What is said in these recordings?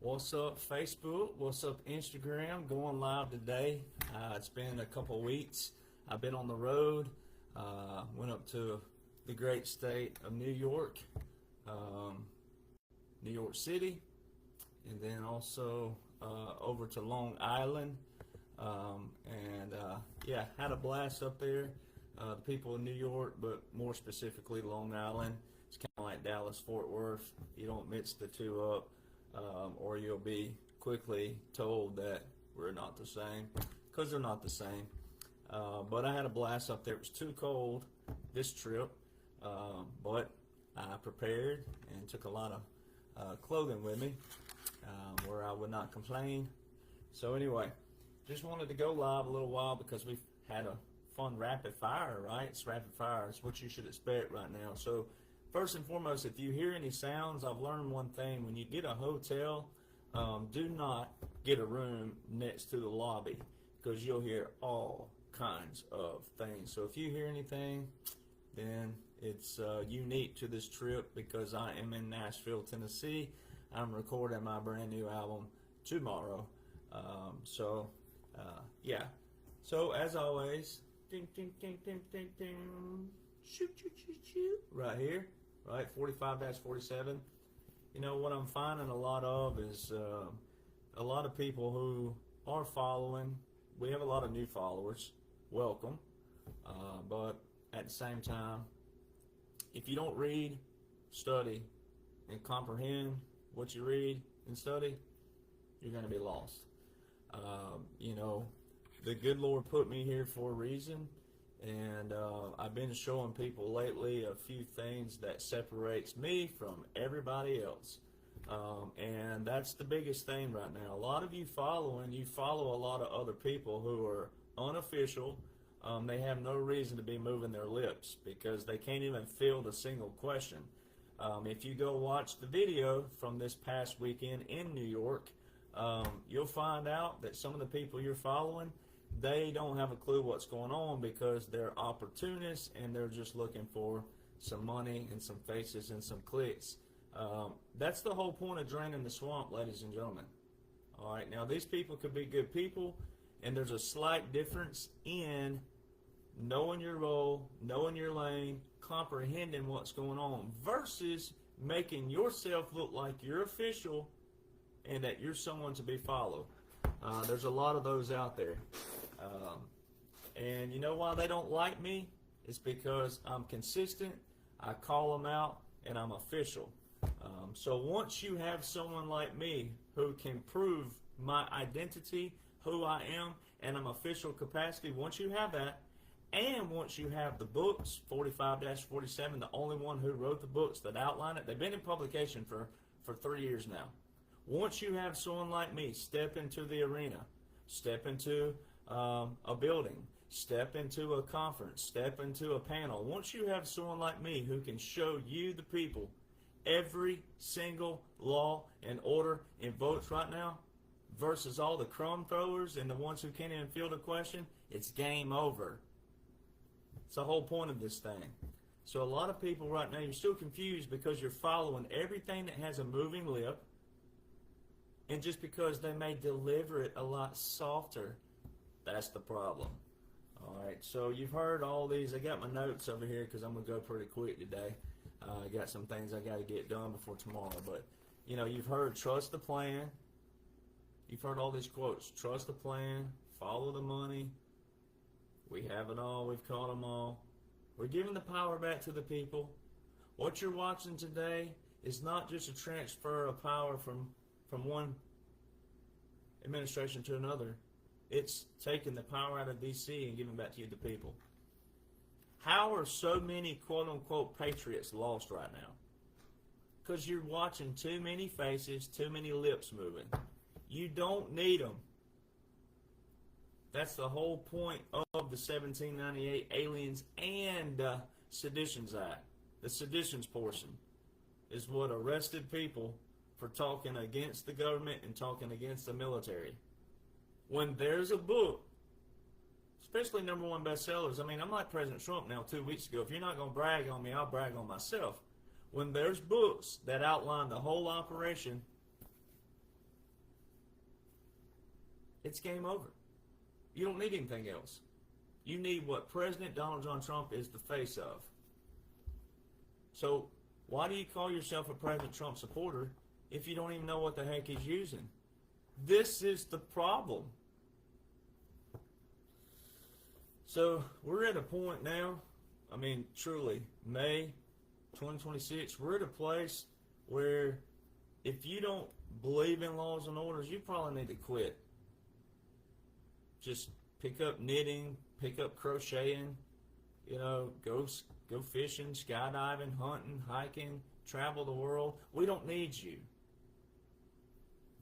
What's up, Facebook? What's up, Instagram? Going live today. It's been a couple weeks. I've been on the road. Went up to the great state of New York, New York City, and then also over to Long Island. Yeah, had a blast up there. The people in New York, but more specifically Long Island, it's kind of like Dallas, Fort Worth. You don't mix the two up. Or you'll be quickly told that we're not the same, because they're not the same. But I had a blast up there. It was too cold this trip, but I prepared and took a lot of clothing with me where I would not complain. So anyway, just wanted to go live a little while because we've had a fun rapid fire, right? It's rapid fire. It's what you should expect right now. So first and foremost, if you hear any sounds, I've learned one thing. When you get a hotel, do not get a room next to the lobby because you'll hear all kinds of things. So if you hear anything, then it's unique to this trip because I am in Nashville, Tennessee. I'm recording my brand new album tomorrow. Yeah. So as always, ding, ding, ding, ding, ding, ding. Shoot, shoot, shoot, shoot. Right here. Right, 45-47. You know, what I'm finding a lot of is a lot of people who are following. We have a lot of new followers. Welcome. But at the same time, if you don't read, study, and comprehend what you read and study, you're going to be lost. You know, the good Lord put me here for a reason. And I've been showing people lately a few things that separates me from everybody else. And that's the biggest thing right now. A lot of you follow a lot of other people who are unofficial. They have no reason to be moving their lips because they can't even field a single question. If you go watch the video from this past weekend in New York, you'll find out that some of the people you're following, they don't have a clue what's going on because they're opportunists and they're just looking for some money and some faces and some clicks. That's the whole point of draining the swamp, ladies and gentlemen. All right, now these people could be good people, and there's a slight difference in knowing your role, knowing your lane, comprehending what's going on versus making yourself look like you're official and that you're someone to be followed. There's a lot of those out there. And you know why they don't like me? It's because I'm consistent, I call them out, and I'm official. So once you have someone like me who can prove my identity, who I am, and I'm official capacity, once you have that, and once you have the books, 45-47, the only one who wrote the books that outline it, they've been in publication for 3 years now. Once you have someone like me step into the arena, step into a building, step into a conference, step into a panel, once you have someone like me who can show you, the people, every single law and order and votes right now versus all the crumb throwers and the ones who can't even field a question, it's game over. It's the whole point of this thing. So a lot of people right now, you're still confused because you're following everything that has a moving lip. And just because they may deliver it a lot softer, that's the problem. All right, so you've heard all these. I got my notes over here because I'm going to go pretty quick today. I got some things I got to get done before tomorrow. But, you know, you've heard trust the plan. You've heard all these quotes. Trust the plan, follow the money. We have it all. We've caught them all. We're giving the power back to the people. What you're watching today is not just a transfer of power from one administration to another. It's taking the power out of D.C. and giving back to you, the people. How are so many quote-unquote patriots lost right now? Because you're watching too many faces, too many lips moving. You don't need them. That's the whole point of the 1798 Aliens and Seditions Act. The seditions portion is what arrested people for talking against the government and talking against the military. When there's a book, especially #1 bestsellers, I mean, I'm like President Trump now 2 weeks ago. If you're not going to brag on me, I'll brag on myself. When there's books that outline the whole operation, it's game over. You don't need anything else. You need what President Donald John Trump is the face of. So why do you call yourself a President Trump supporter if you don't even know what the heck he's using? This is the problem. So we're at a point now, I mean, truly, May 2026, we're at a place where if you don't believe in laws and orders, you probably need to quit. Just pick up knitting, pick up crocheting, go fishing, skydiving, hunting, hiking, travel the world. We don't need you.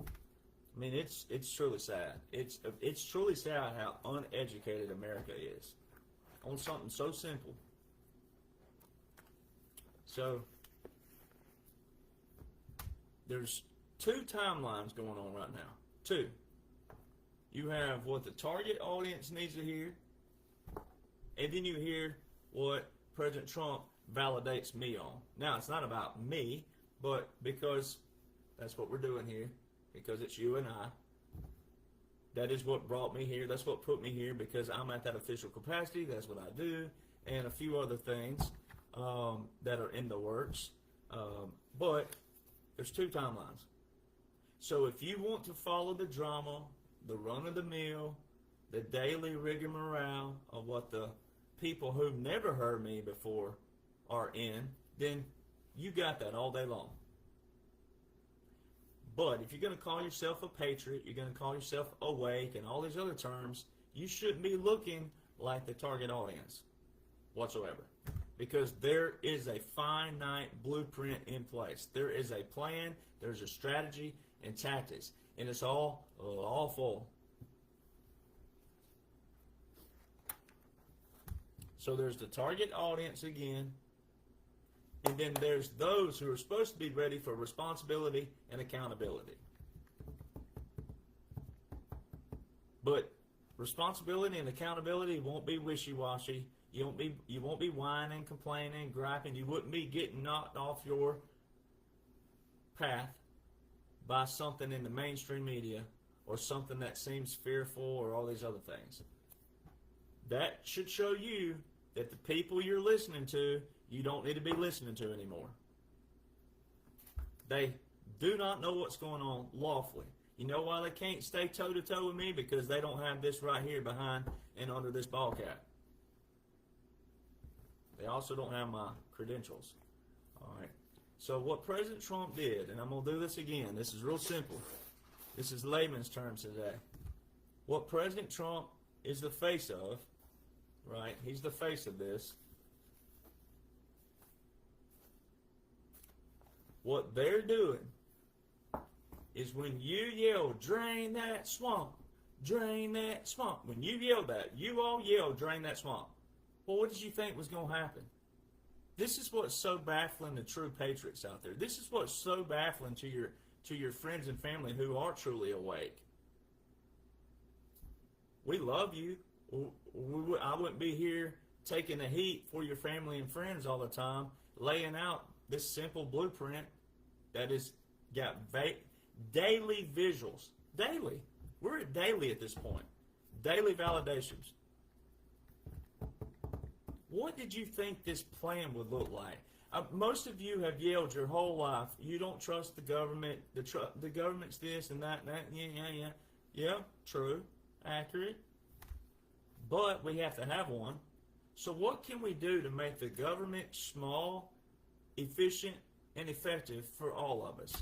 I mean, it's truly sad. It's truly sad how uneducated America is on something so simple. So there's two timelines going on right now. Two. You have what the target audience needs to hear, and then you hear what President Trump validates me on. Now, it's not about me, but because that's what we're doing here, because it's you and I. That is what brought me here. That's what put me here, because I'm at that official capacity. That's what I do, and a few other things that are in the works. But there's two timelines. So if you want to follow the drama, the run-of-the-mill, the daily rigmarole of what the people who've never heard me before are in, then you got that all day long. But if you're going to call yourself a patriot, you're going to call yourself awake and all these other terms, you shouldn't be looking like the target audience whatsoever. Because there is a finite blueprint in place. There is a plan, there's a strategy and tactics, and it's all awful. So there's the target audience again, and then there's those who are supposed to be ready for responsibility and accountability. But responsibility and accountability won't be wishy-washy. You won't be whining, complaining, griping. You wouldn't be getting knocked off your path by something in the mainstream media or something that seems fearful or all these other things. That should show you that the people you're listening to, you don't need to be listening to anymore. They do not know what's going on lawfully. You know why they can't stay toe-to-toe with me? Because they don't have this right here behind and under this ball cap. They also don't have my credentials. All right. So what President Trump did, and I'm going to do this again. This is real simple. This is layman's terms today. What President Trump is the face of, right? He's the face of this. What they're doing is when you yell, drain that swamp, drain that swamp. When you yell that, you all yell, drain that swamp. Well, what did you think was going to happen? This is what's so baffling to true patriots out there. This is what's so baffling to your friends and family who are truly awake. We love you. I wouldn't be here taking the heat for your family and friends all the time, laying out this simple blueprint that is got daily visuals. Daily. We're at daily at this point. Daily validations. What did you think this plan would look like? Most of you have yelled your whole life, you don't trust the government, the government's this and that, yeah. Yeah, true, accurate. But we have to have one. So what can we do to make the government small, efficient, and effective for all of us?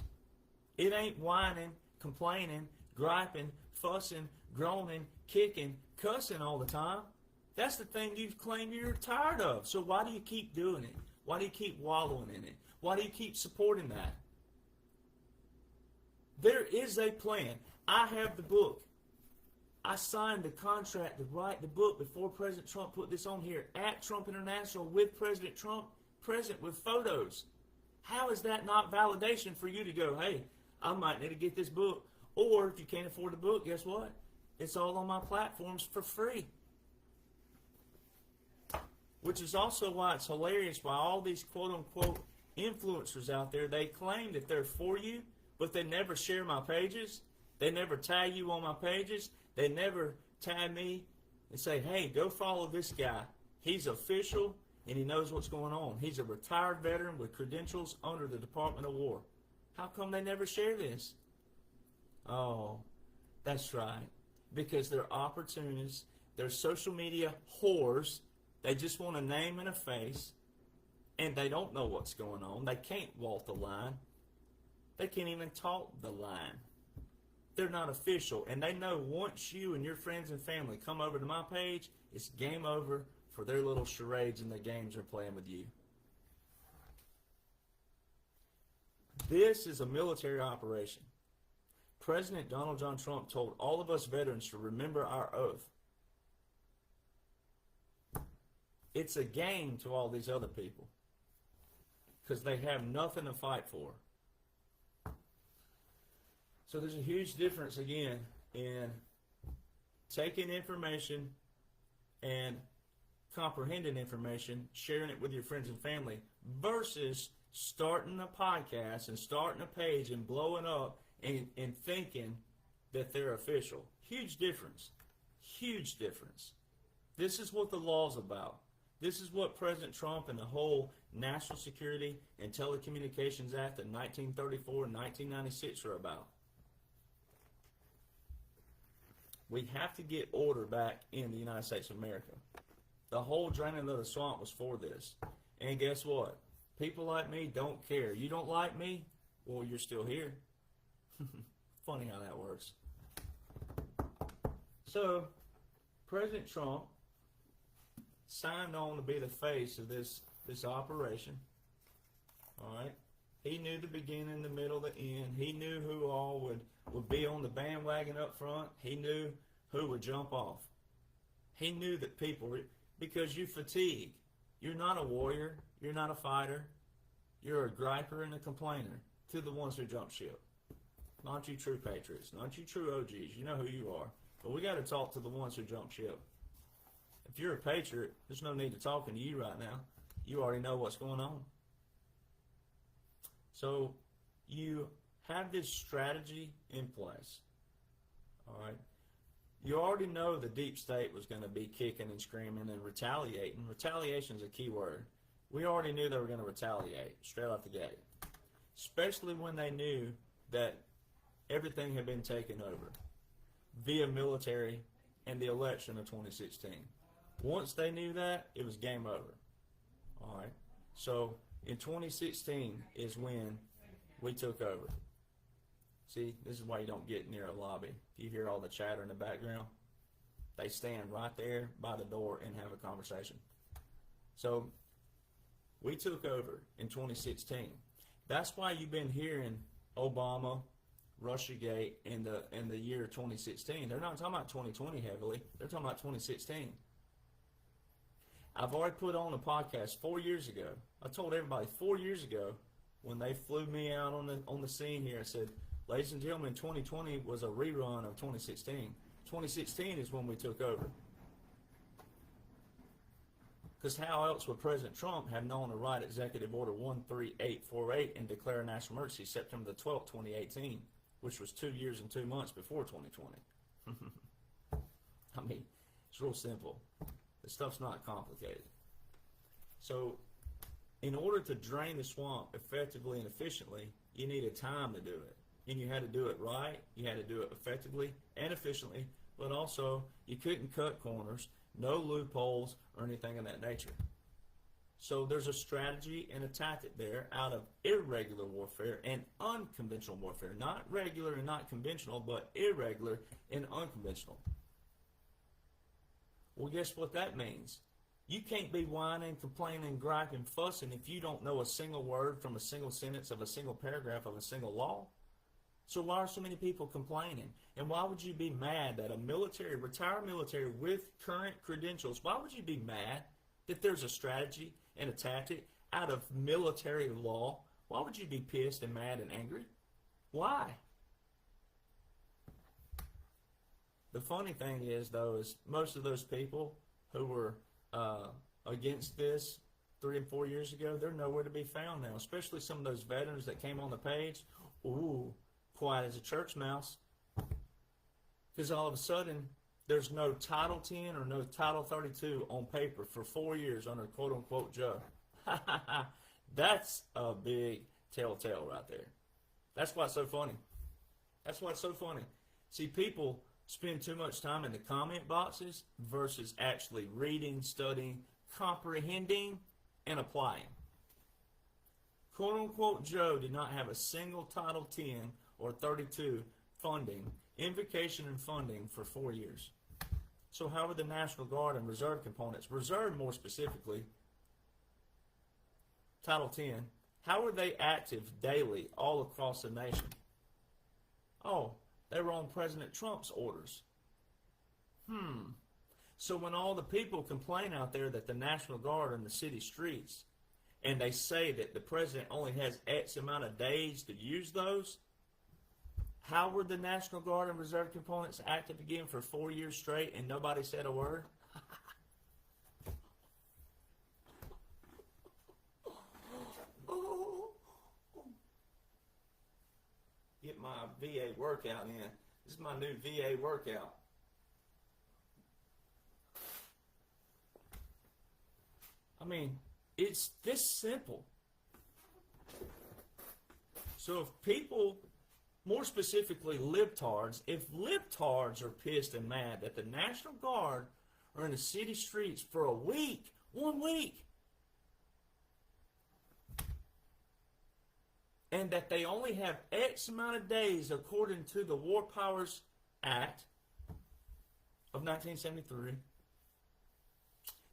It ain't whining, complaining, griping, fussing, groaning, kicking, cussing all the time. That's the thing you claim you're tired of. So why do you keep doing it? Why do you keep wallowing in it? Why do you keep supporting that? There is a plan. I have the book. I signed the contract to write the book before President Trump put this on here at Trump International with President Trump present with photos. How is that not validation for you to go, hey, I might need to get this book? Or if you can't afford the book, guess what? It's all on my platforms for free. Which is also why it's hilarious why all these quote-unquote influencers out there, they claim that they're for you, but they never share my pages. They never tag you on my pages. They never tag me and say, hey, go follow this guy. He's official and he knows what's going on. He's a retired veteran with credentials under the Department of War. How come they never share this? Oh, that's right. Because they're opportunists. They're social media whores. They just want a name and a face. And they don't know what's going on. They can't walk the line. They can't even talk the line. They're not official. And they know once you and your friends and family come over to my page, it's game over for their little charades and the games they're playing with you. This is a military operation. President Donald John Trump told all of us veterans to remember our oath. It's a game to all these other people because they have nothing to fight for. So there's a huge difference, again, in taking information and comprehending information, sharing it with your friends and family, versus starting a podcast and starting a page and blowing up and thinking that they're official. Huge difference. Huge difference. This is what the law's about. This is what President Trump and the whole National Security and Telecommunications Act of 1934 and 1996 are about. We have to get order back in the United States of America. The whole draining of the swamp was for this. And guess what? People like me don't care. You don't like me? Well, you're still here. Funny how that works. So, President Trump signed on to be the face of this operation. All right? He knew the beginning, the middle, the end. He knew who all would be on the bandwagon up front. He knew who would jump off. He knew that people, because you fatigue. You're not a warrior. You're not a fighter. You're a griper and a complainer to the ones who jump ship. Not you true patriots. Not you true OGs. You know who you are. But we got to talk to the ones who jump ship. If you're a patriot, there's no need to talking to you right now. You already know what's going on. So you have this strategy in place. All right. You already know the deep state was going to be kicking and screaming and retaliating. Retaliation is a key word. We already knew they were going to retaliate straight off the gate, especially when they knew that everything had been taken over via military and the election of 2016. Once they knew that, it was game over. All right. So in 2016 is when we took over. See, this is why you don't get near a lobby. If you hear all the chatter in the background, they stand right there by the door and have a conversation. So we took over in 2016. That's why you've been hearing Obama, Russiagate in the year 2016. They're not talking about 2020 heavily. They're talking about 2016. I've already put on a podcast 4 years ago. I told everybody 4 years ago when they flew me out on the scene here, I said, ladies and gentlemen, 2020 was a rerun of 2016. 2016 is when we took over. Because how else would President Trump have known to write Executive Order 13848 and declare a national emergency September the 12th, 2018, which was 2 years and 2 months before 2020? I mean, it's real simple. This stuff's not complicated. So, in order to drain the swamp effectively and efficiently, you needed time to do it. And you had to do it right, you had to do it effectively and efficiently, but also you couldn't cut corners, no loopholes or anything of that nature. So there's a strategy and a tactic there out of irregular warfare and unconventional warfare. Not regular and not conventional, but irregular and unconventional. Well, guess what that means? You can't be whining, complaining, griping, fussing if you don't know a single word from a single sentence of a single paragraph of a single law. So why are so many people complaining? And why would you be mad that a retired military with current credentials, why would you be mad that there's a strategy and a tactic out of military law? Why would you be pissed and mad and angry? Why? The funny thing is, though, is most of those people who were against this 3 and 4 years ago, they're nowhere to be found now, especially some of those veterans that came on the page. Ooh, quiet as a church mouse. Because all of a sudden, there's no Title 10 or no Title 32 on paper for 4 years under quote-unquote Joe. That's a big telltale right there. That's why it's so funny. That's why it's so funny. See, people spend too much time in the comment boxes versus actually reading, studying, comprehending, and applying. Quote-unquote Joe did not have a single Title 10 or 32 funding, invocation and funding for 4 years. So how were the National Guard and Reserve components, Reserve more specifically, Title 10, how were they active daily all across the nation? Oh, they were on President Trump's orders. So when all the people complain out there that the National Guard are in the city streets, and they say that the president only has X amount of days to use those, how were the National Guard and Reserve components active again for 4 years straight and nobody said a word? Get my VA workout in. This is my new VA workout. I mean, it's this simple. So if people, more specifically libtards, if libtards are pissed and mad that the National Guard are in the city streets for a week, 1 week, and that they only have X amount of days according to the War Powers Act of 1973,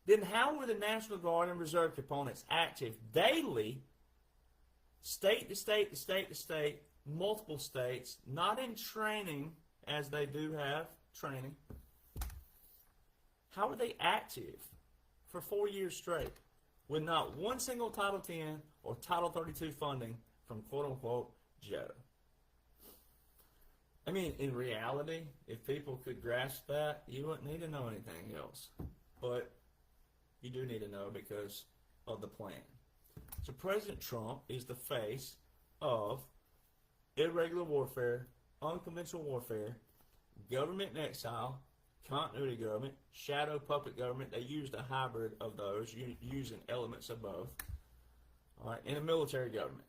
then how were the National Guard and Reserve components active daily, state to state to state to state, multiple states, not in training as they do have training? How were they active for 4 years straight with not one single Title 10 or Title 32 funding from quote-unquote Joe? I mean, in reality, if people could grasp that, you wouldn't need to know anything else. But you do need to know because of the plan. So President Trump is the face of irregular warfare, unconventional warfare, government in exile, continuity government, shadow puppet government. They used a hybrid of those, using elements of both. All right, and a military government,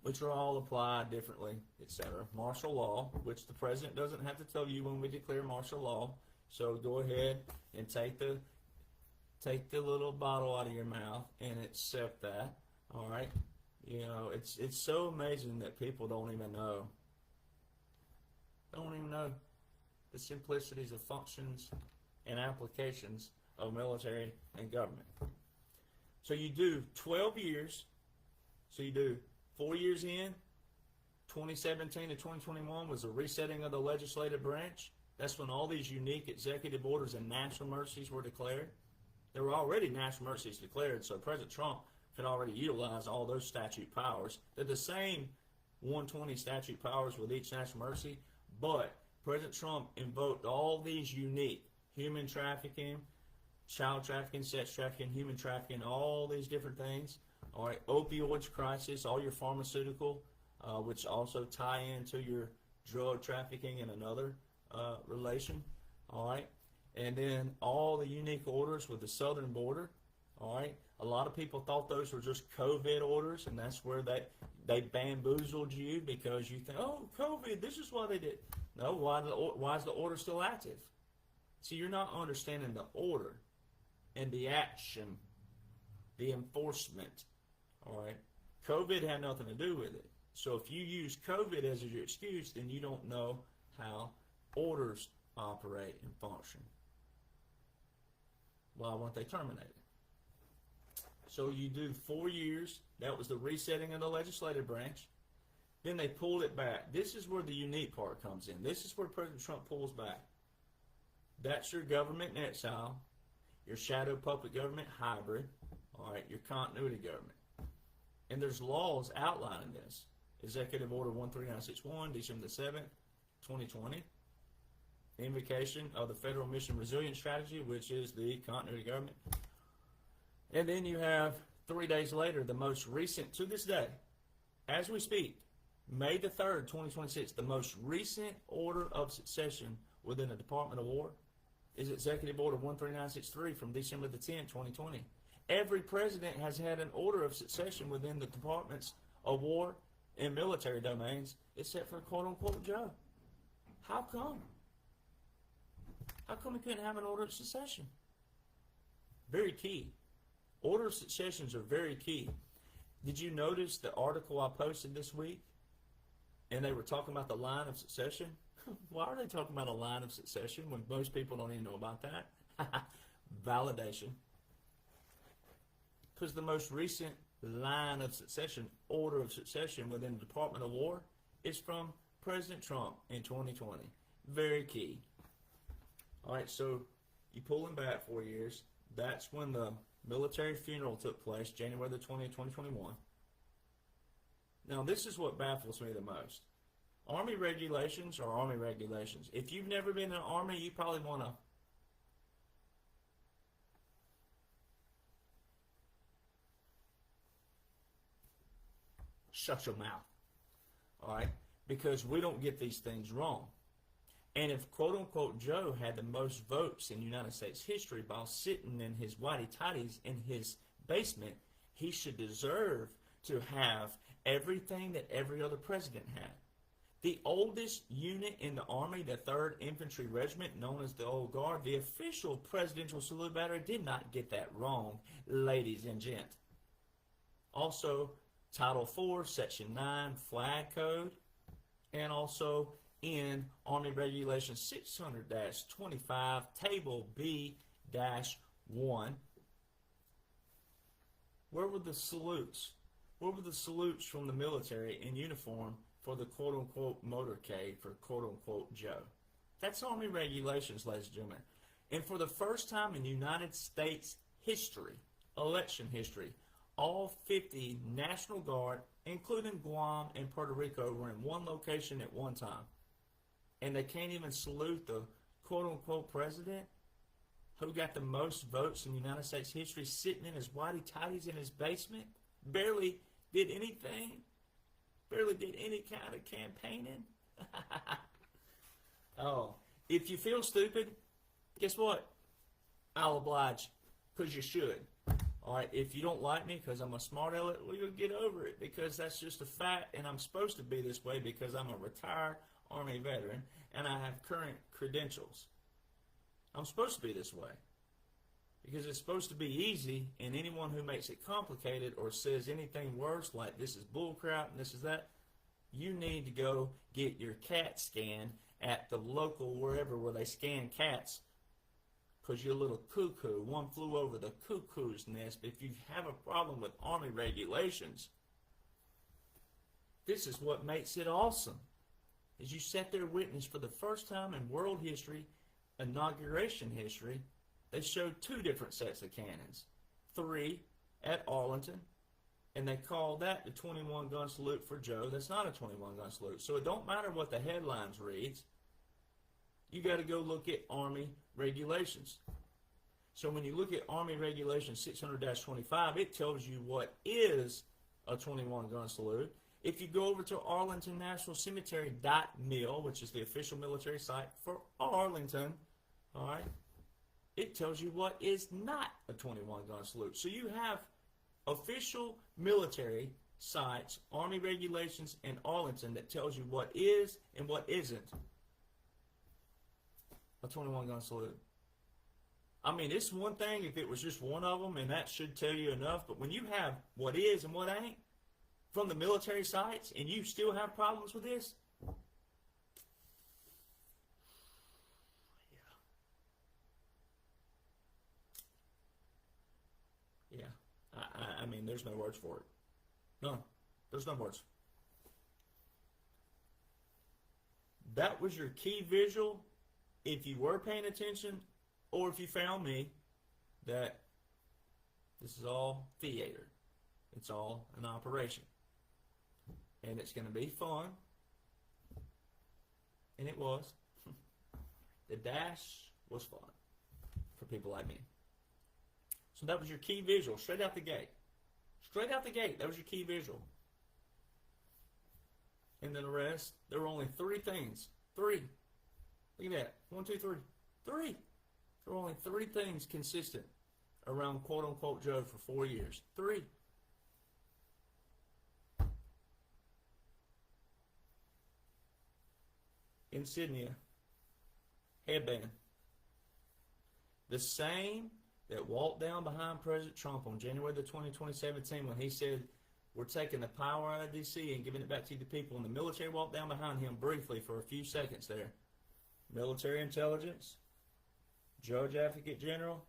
which are all applied differently, etc. Martial law, which the president doesn't have to tell you when we declare martial law. So go ahead and take the little bottle out of your mouth and accept that. All right, you know, it's so amazing that people don't even know the simplicities of functions and applications of military and government. So you do 12 years. So you do 4 years in, 2017 to 2021 was the resetting of the legislative branch. That's when all these unique executive orders and national mercies were declared. There were already national mercies declared, so President Trump could already utilize all those statute powers. They're the same 120 statute powers with each national mercy, but President Trump invoked all these unique human trafficking, child trafficking, sex trafficking, human trafficking, all these different things. All right, opioids crisis, all your pharmaceutical, which also tie into your drug trafficking in another relation. All right, and then all the unique orders with the southern border. All right, a lot of people thought those were just COVID orders, and that's where they bamboozled you because you think, oh, COVID, this is why they did. No, why is the order still active? See, you're not understanding the order and the action, the enforcement. All right, COVID had nothing to do with it. So if you use COVID as your excuse, then you don't know how orders operate and function. Why weren't they terminated? So you do 4 years. That was the resetting of the legislative branch. Then they pulled it back. This is where the unique part comes in. This is where President Trump pulls back. That's your government in exile, your shadow puppet government hybrid, all right, your continuity government. And there's laws outlining this. Executive Order 13961, December the 7th, 2020. Invocation of the Federal Mission Resilience Strategy, which is the continuity government. And then you have 3 days later, the most recent to this day, as we speak, May the 3rd, 2026, the most recent order of succession within the Department of War is Executive Order 13963 from December the 10th, 2020. Every president has had an order of succession within the Departments of War and military domains, except for quote-unquote Joe. How come? How come he couldn't have an order of succession? Very key. Order of successions are very key. Did you notice the article I posted this week? And they were talking about the line of succession. Why are they talking about a line of succession when most people don't even know about that? Validation. Because the most recent line of succession, order of succession within the Department of War is from President Trump in 2020. Very key. All right, so you pull him back 4 years. That's when the military funeral took place, January the 20th, 2021. Now, this is what baffles me the most. Army regulations are Army regulations. If you've never been in the Army, you probably want to shut your mouth. All right? Because we don't get these things wrong. And if quote-unquote Joe had the most votes in United States history while sitting in his whitey-tighties in his basement, he should deserve to have everything that every other president had. The oldest unit in the Army, the 3rd Infantry Regiment, known as the Old Guard, the official Presidential Salute Battery, did not get that wrong, ladies and gent. Also, Title 4, Section 9, Flag Code, and also in Army Regulation 600-25, Table B-1. Where were the salutes? Where were the salutes from the military in uniform for the quote-unquote motorcade for quote-unquote Joe? That's Army regulations, ladies and gentlemen. And for the first time in United States history, election history, all 50 National Guard, including Guam and Puerto Rico, were in one location at one time. And they can't even salute the quote-unquote president who got the most votes in United States history, sitting in his whitey-tighties in his basement, barely did anything, barely did any kind of campaigning. Oh, if you feel stupid, guess what? I'll oblige, because you should. All right, if you don't like me because I'm a smart aleck, well, you'll get over it, because that's just a fact, and I'm supposed to be this way because I'm a retired Army veteran, and I have current credentials. I'm supposed to be this way because it's supposed to be easy, and anyone who makes it complicated or says anything worse, like this is bullcrap and this is that, you need to go get your CAT scan at the local wherever where they scan cats, because you're a little cuckoo. One flew over the cuckoo's nest. If you have a problem with Army regulations, this is what makes it awesome. Is you sat there witness for the first time in world history, inauguration history, they showed 2 different sets of cannons. 3 at Arlington, and they called that the 21-gun salute for Joe. That's not a 21-gun salute. So it don't matter what the headlines reads. You got to go look at Army regulations. So when you look at Army Regulation 600-25, it tells you what is a 21-gun salute. If you go over to Arlington National Cemetery.mil, which is the official military site for Arlington, all right, it tells you what is not a 21-gun salute. So you have official military sites, Army regulations in Arlington that tells you what is and what isn't a 21-gun salute. I mean, it's one thing if it was just one of them, and that should tell you enough, but when you have what is and what ain't from the military sites, and you still have problems with this, yeah. I mean, there's no words for it. None. There's no words. That was your key visual. If you were paying attention, or if you found me, that this is all theater. It's all an operation. And it's going to be fun. And it was. The dash was fun for people like me. So that was your key visual, straight out the gate. Straight out the gate, that was your key visual. and then the rest. There were only three things. Three. Look at that. 1, 2, 3. Three. There were only three things consistent around quote unquote Joe for 4 years. Three. Insignia. Headband. The same that walked down behind President Trump on January the 20th, 2017 when he said, we're taking the power out of D.C. and giving it back to the people. And the military walked down behind him briefly for a few seconds there. Military intelligence, Judge Advocate General,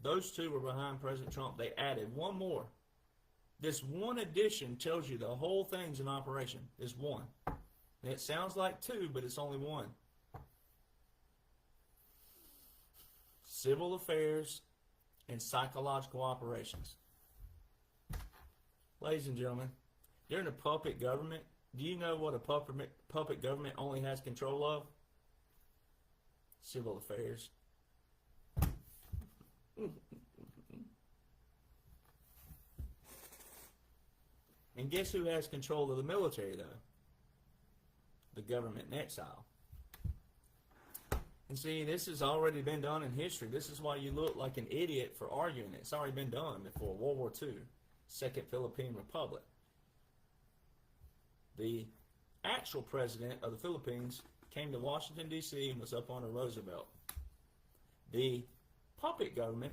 those two were behind President Trump. They added one more. This one addition tells you the whole thing's in operation. It's one. And it sounds like two, but it's only one. Civil affairs and psychological operations. Ladies and gentlemen, during a puppet government, do you know what a puppet government only has control of? Civil affairs. And guess who has control of the military, though? The government in exile. And see, this has already been done in history. This is why you look like an idiot for arguing it. It's already been done before. World War II, Second Philippine Republic. The actual president of the Philippines came to Washington, D.C. and was up on a Roosevelt. The puppet government,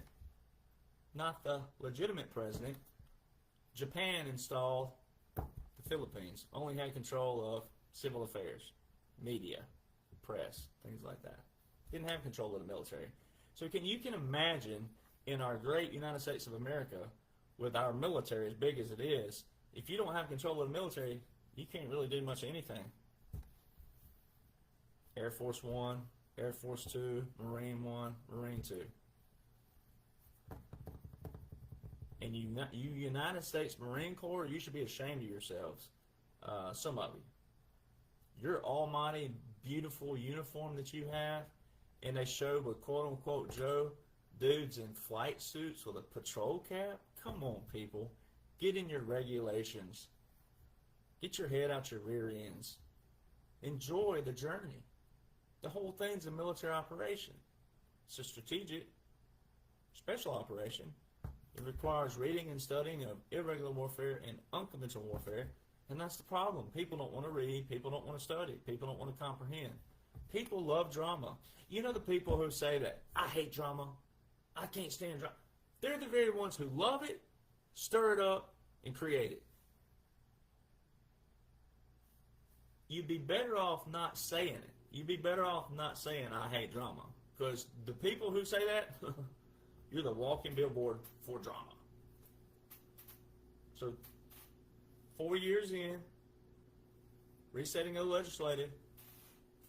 not the legitimate president, Japan installed the Philippines. Only had control of civil affairs, media, press, things like that. Didn't have control of the military. So you can imagine in our great United States of America, with our military as big as it is, if you don't have control of the military, you can't really do much of anything. Air Force One, Air Force Two, Marine One, Marine Two. And you United States Marine Corps, you should be ashamed of yourselves. Some of you. Your almighty, beautiful uniform that you have, and they show with quote-unquote Joe dudes in flight suits with a patrol cap? Come on, people. Get in your regulations. Get your head out your rear ends. Enjoy the journey. The whole thing's a military operation. It's a strategic, special operation. It requires reading and studying of irregular warfare and unconventional warfare. And that's the problem. People don't want to read. People don't want to study. People don't want to comprehend. People love drama. You know the people who say that, I hate drama. I can't stand drama. They're the very ones who love it, stir it up, and create it. You'd be better off not saying it. You'd be better off not saying, I hate drama. Because the people who say that, you're the walking billboard for drama. So, 4 years in, resetting of the legislative,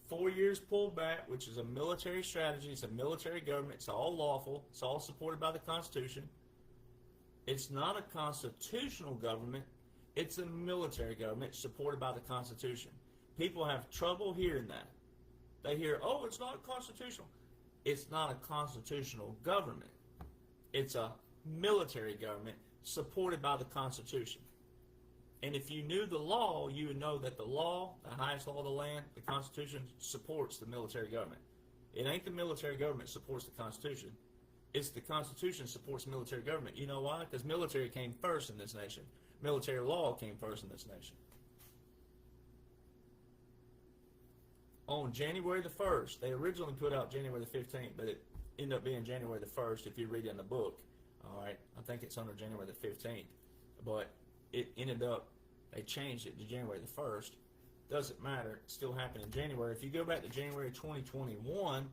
4 years pulled back, which is a military strategy. It's a military government. It's all lawful. It's all supported by the Constitution. It's not a constitutional government. It's a military government supported by the Constitution. People have trouble hearing that. They hear, oh, it's not constitutional. It's not a constitutional government. It's a military government supported by the Constitution. And if you knew the law, you would know that the law, the highest law of the land, the Constitution, supports the military government. It ain't the military government supports the Constitution. It's the Constitution supports the military government. You know why? Because military came first in this nation. Military law came first in this nation. On January the 1st, they originally put out January the 15th, but it ended up being January the 1st if you read it in the book. All right, I think it's under January the 15th. But it ended up, they changed it to January the 1st. Doesn't matter, it still happened in January. If you go back to January 2021,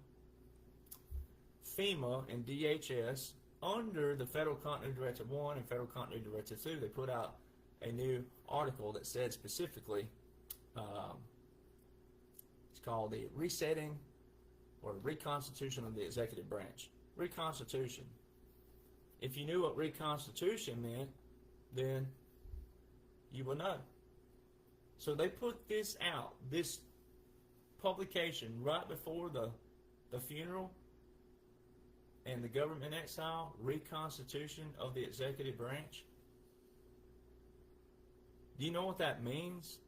FEMA and DHS, under the Federal Continuity Directive 1 and Federal Continuity Directive 2, they put out a new article that said specifically, it's called the Resetting or Reconstitution of the Executive Branch. Reconstitution. If you knew what reconstitution meant, then you will know. So they put this out, this publication, right before the funeral and the government in exile, Reconstitution of the Executive Branch. Do you know what that means?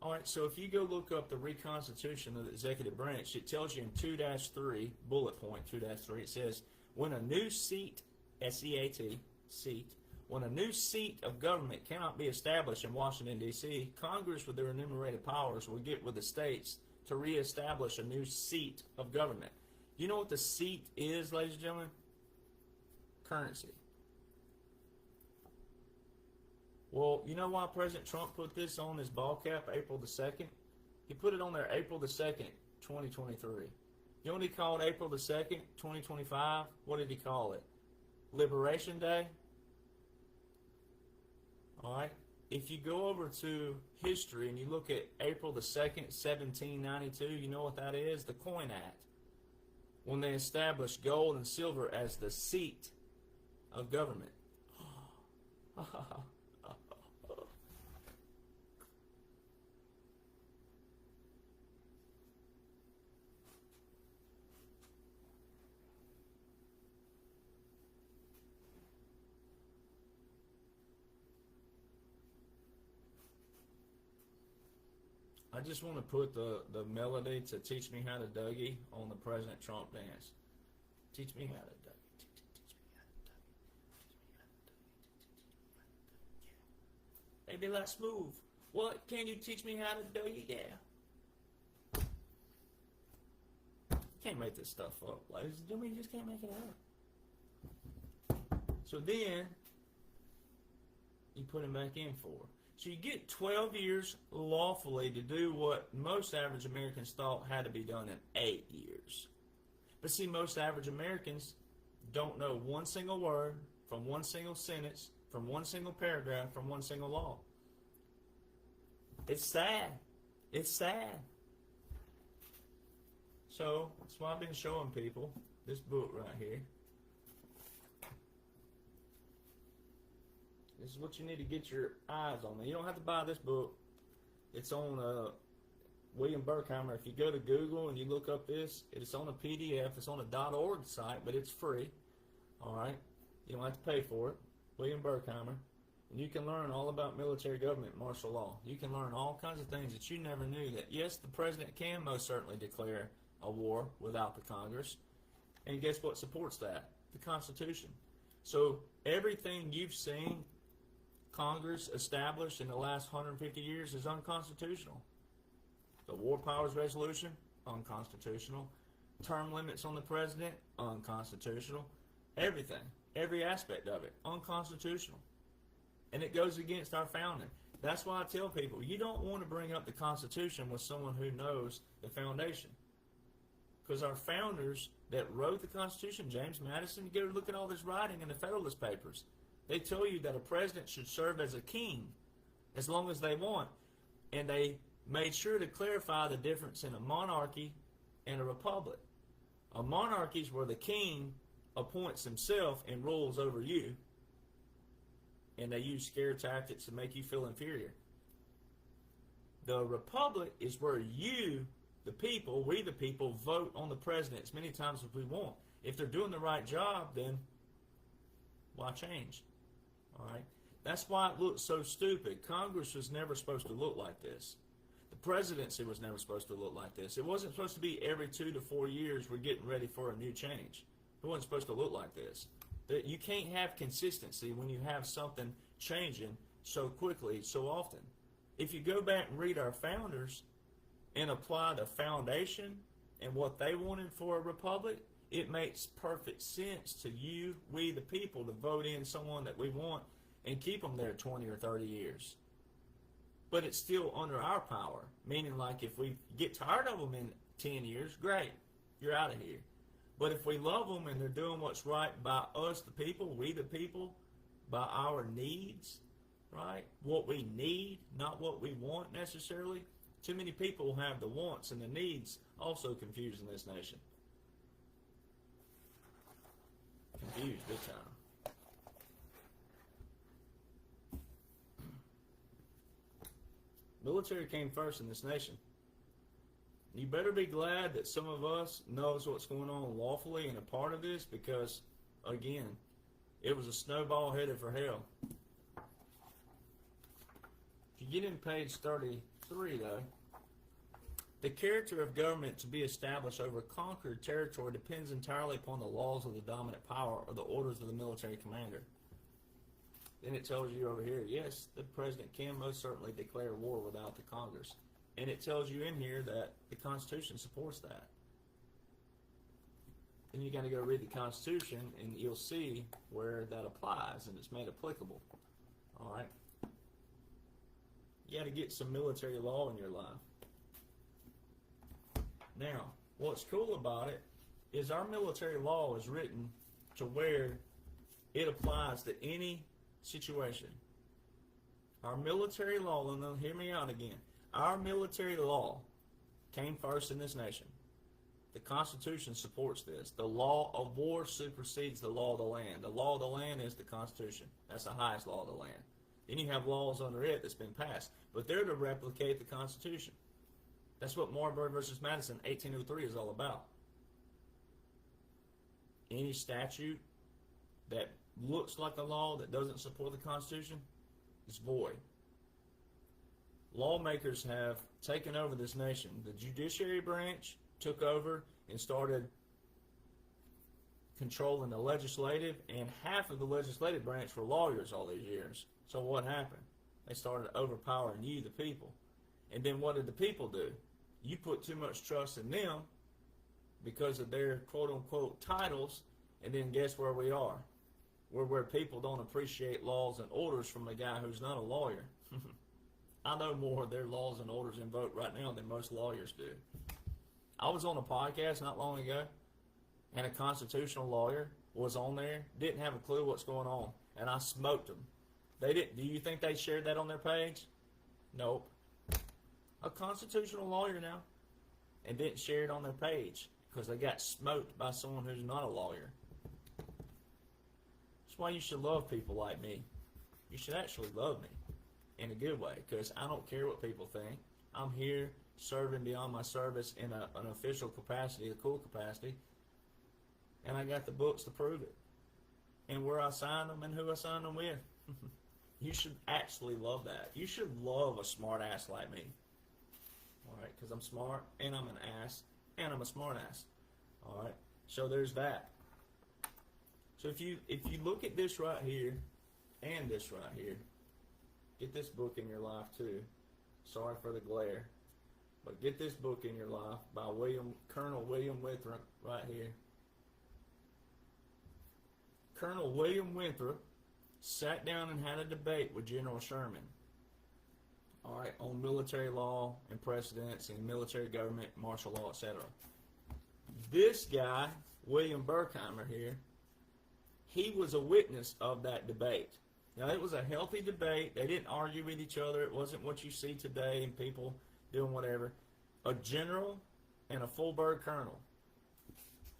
All right, so if you go look up the reconstitution of the executive branch, it tells you in 2-3, bullet point 2-3, it says, when a new seat, S-E-A-T, seat, when a new seat of government cannot be established in Washington, D.C., Congress, with their enumerated powers, will get with the states to reestablish a new seat of government. You know what the seat is, ladies and gentlemen? Currency. Well, you know why President Trump put this on his ball cap April the 2nd? He put it on there April the 2nd, 2023. You know what he called April the 2nd, 2025? What did he call it? Liberation Day? Alright? If you go over to history and you look at April the 2nd, 1792, you know what that is? The Coin Act. When they established gold and silver as the seat of government. I just want to put the melody to Teach Me How to Dougie on the President Trump dance. Teach me how to Dougie. Teach me how to Dougie. Baby, let's move. What? Can you teach me how to Dougie? Yeah. Can't make this stuff up, ladies and gentlemen. You just can't make it up. So then, you put him back in for. So you get 12 years lawfully to do what most average Americans thought had to be done in 8 years. But see, most average Americans don't know one single word from one single sentence, from one single paragraph, from one single law. It's sad. It's sad. So that's why I've been showing people this book right here. This is what you need to get your eyes on. You don't have to buy this book. It's on William Burkheimer. If you go to Google and you look up this, it's on a PDF. It's on a .org site, but it's free. All right? You don't have to pay for it. William Burkheimer. And you can learn all about military government, martial law. You can learn all kinds of things that you never knew. That, yes, the president can most certainly declare a war without the Congress. And guess what supports that? The Constitution. So everything you've seen Congress established in the last 150 years is unconstitutional. The War Powers Resolution, unconstitutional. Term limits on the president, unconstitutional. Everything, every aspect of it, unconstitutional. And it goes against our founding. That's why I tell people, you don't want to bring up the Constitution with someone who knows the foundation. Because our founders that wrote the Constitution, James Madison, you go look at all this writing in the Federalist Papers. They tell you that a president should serve as a king as long as they want. And they made sure to clarify the difference in a monarchy and a republic. A monarchy is where the king appoints himself and rules over you. And they use scare tactics to make you feel inferior. The republic is where you, the people, we the people, vote on the president as many times as we want. If they're doing the right job, then why change? All right? That's why it looks so stupid. Congress was never supposed to look like this. The presidency was never supposed to look like this. It wasn't supposed to be every 2 to 4 years we're getting ready for a new change. It wasn't supposed to look like this. You can't have consistency when you have something changing so quickly, so often. If you go back and read our founders and apply the foundation and what they wanted for a republic, it makes perfect sense to you, we the people, to vote in someone that we want and keep them there 20 or 30 years. But it's still under our power, meaning like if we get tired of them in 10 years, great, you're out of here. But if we love them and they're doing what's right by us, the people, we the people, by our needs, right? What we need, not what we want necessarily. Too many people have the wants and the needs also confused in this nation. Confused big time. Military came first in this nation. You better be glad that some of us knows what's going on lawfully and a part of this, because, again, it was a snowball headed for hell. If you get in page 30, 3, though. The character of government to be established over conquered territory depends entirely upon the laws of the dominant power or the orders of the military commander. Then it tells you over here, yes, the president can most certainly declare war without the Congress. And it tells you in here that the Constitution supports that. Then you got to go read the Constitution, and you'll see where that applies, and it's made applicable. All right? You got to get some military law in your life. Now, what's cool about it is our military law is written to where it applies to any situation. Our military law, and hear me out again, our military law came first in this nation. The Constitution supports this. The law of war supersedes the law of the land. The law of the land is the Constitution. That's the highest law of the land. Then you have laws under it that's been passed, but they're to replicate the Constitution. That's what Marbury versus Madison 1803 is all about. Any statute that looks like a law that doesn't support the Constitution is void. Lawmakers have taken over this nation. The judiciary branch took over and started controlling the legislative, and half of the legislative branch were lawyers all these years. So what happened? They started overpowering you, the people. And then what did the people do? You put too much trust in them because of their quote-unquote titles, and then guess where we are? We're where people don't appreciate laws and orders from a guy who's not a lawyer. I know more of their laws and orders and vote right now than most lawyers do. I was on a podcast not long ago, and a constitutional lawyer was on there, didn't have a clue what's going on, and I smoked them. They didn't. Do you think they shared that on their page? Nope. A constitutional lawyer now, and didn't share it on their page because they got smoked by someone who's not a lawyer. That's why you should love people like me. You should actually love me in a good way, because I don't care what people think. I'm here serving beyond my service in an official capacity, a cool capacity, and I got the books to prove it, and where I signed them and who I signed them with. You should actually love that. You should love a smart ass like me. Alright, because I'm smart, and I'm an ass, and I'm a smart ass. Alright, so there's that. So if you look at this right here, and this right here, get this book in your life too. Sorry for the glare. But get this book in your life by Colonel William Winthrop right here. Colonel William Winthrop sat down and had a debate with General Sherman. Alright, on military law and precedents and military government, martial law, etc. This guy, William Burkheimer here, he was a witness of that debate. Now, it was a healthy debate. They didn't argue with each other. It wasn't what you see today and people doing whatever. A general and a full-bird colonel.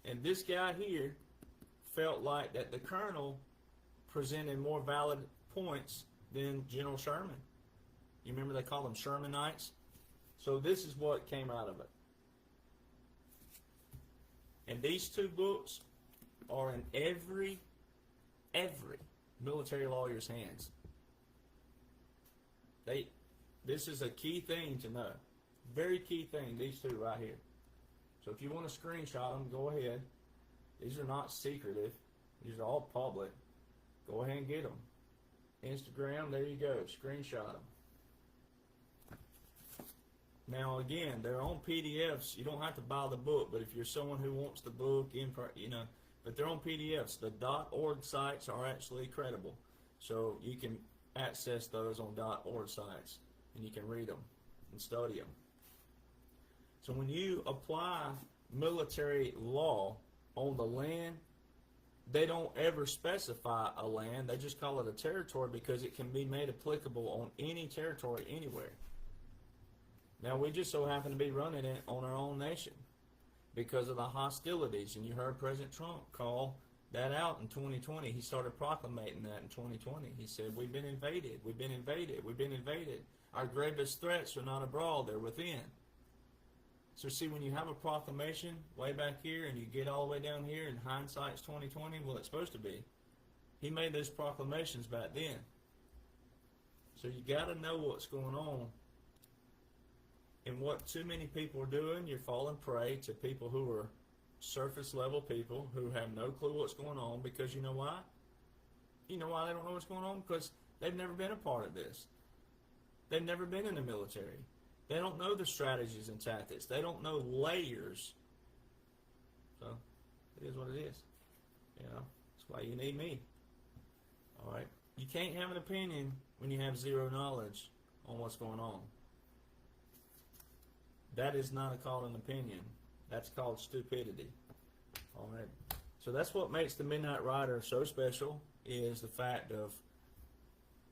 And this guy here felt like that the colonel presented more valid points than General Sherman. You remember they called them Shermanites? So this is what came out of it. And these two books are in every military lawyer's hands. This is a key thing to know. Very key thing, these two right here. So if you want to screenshot them, go ahead. These are not secretive. These are all public. Go ahead and get them. Instagram, there you go. Screenshot them. Now again, they're on PDFs. You don't have to buy the book, but if you're someone who wants the book, but they're on PDFs. The .org sites are actually credible, so you can access those on .org sites, and you can read them and study them. So when you apply military law on the land, they don't ever specify a land. They just call it a territory because it can be made applicable on any territory anywhere. Now, we just so happen to be running it on our own nation because of the hostilities. And you heard President Trump call that out in 2020. He started proclamating that in 2020. He said, we've been invaded, we've been invaded, we've been invaded. Our gravest threats are not abroad, they're within. So see, when you have a proclamation way back here and you get all the way down here, and hindsight's 2020, well, it's supposed to be. He made those proclamations back then. So you got to know what's going on And what too many people are doing, you're falling prey to people who are surface level people who have no clue what's going on, because you know why? You know why they don't know what's going on? Because they've never been a part of this. They've never been in the military. They don't know the strategies and tactics. They don't know layers. So it is what it is. You know, that's why you need me. All right. You can't have an opinion when you have zero knowledge on what's going on. That is not called an opinion. That's called stupidity. All right. So that's what makes the Midnight Rider so special, is the fact of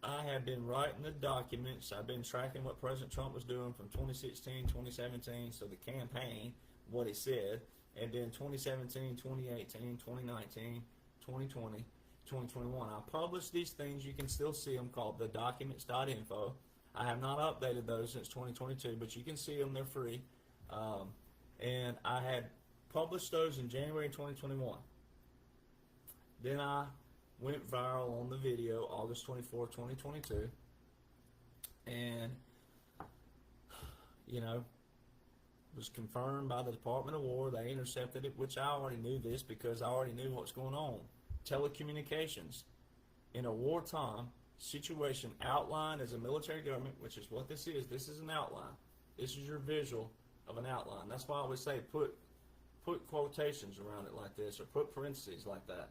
I have been writing the documents. I've been tracking what President Trump was doing from 2016, 2017, so the campaign, what he said, and then 2017, 2018, 2019, 2020, 2021. I published these things. You can still see them, called the documents.info. I have not updated those since 2022, but you can see them. They're free. And I had published those in January 2021. Then I went viral on the video August 24, 2022. And, you know, was confirmed by the Department of War. They intercepted it, which I already knew this because I already knew what's going on. Telecommunications in a wartime situation outlined as a military government, which is what this is. This is an outline. This is your visual of an outline. That's why I always say put quotations around it like this, or put parentheses like that.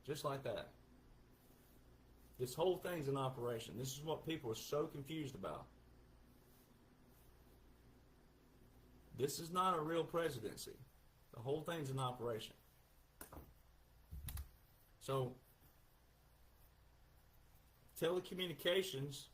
Just like that. This whole thing's an operation. This is what people are so confused about. This is not a real presidency. The whole thing's an operation. So, telecommunications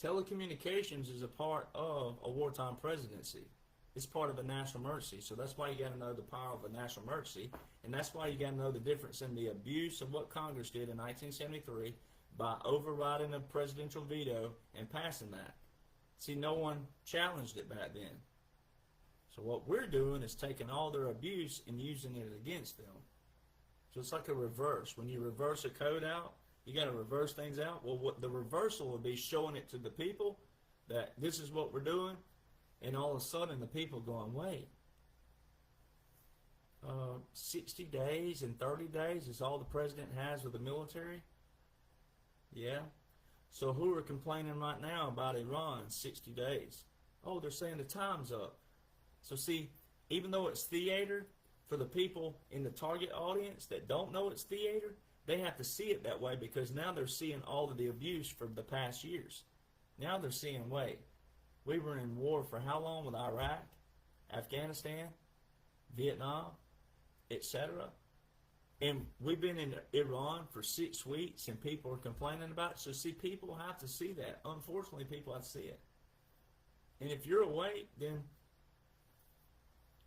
is a part of a wartime presidency. It's part of a national emergency. So that's why you got to know the power of a national emergency, and that's why you got to know the difference in the abuse of what Congress did in 1973 by overriding a presidential veto and passing that. See, no one challenged it back then. So what we're doing is taking all their abuse and using it against them. So it's like a reverse. When you reverse a code out, you got to reverse things out. Well, what the reversal will be showing it to the people that this is what we're doing, and all of a sudden the people going, wait, 60 days and 30 days is all the president has with the military? Yeah. So who are complaining right now about Iran 60 days? Oh, they're saying the time's up. So see, even though it's theater, for the people in the target audience that don't know it's theater, they have to see it that way, because now they're seeing all of the abuse for the past years. Now they're seeing, wait, we were in war for how long with Iraq, Afghanistan, Vietnam, etc. And we've been in Iran for 6 weeks and people are complaining about it. So see, people have to see that. Unfortunately, people have to see it. And if you're awake, then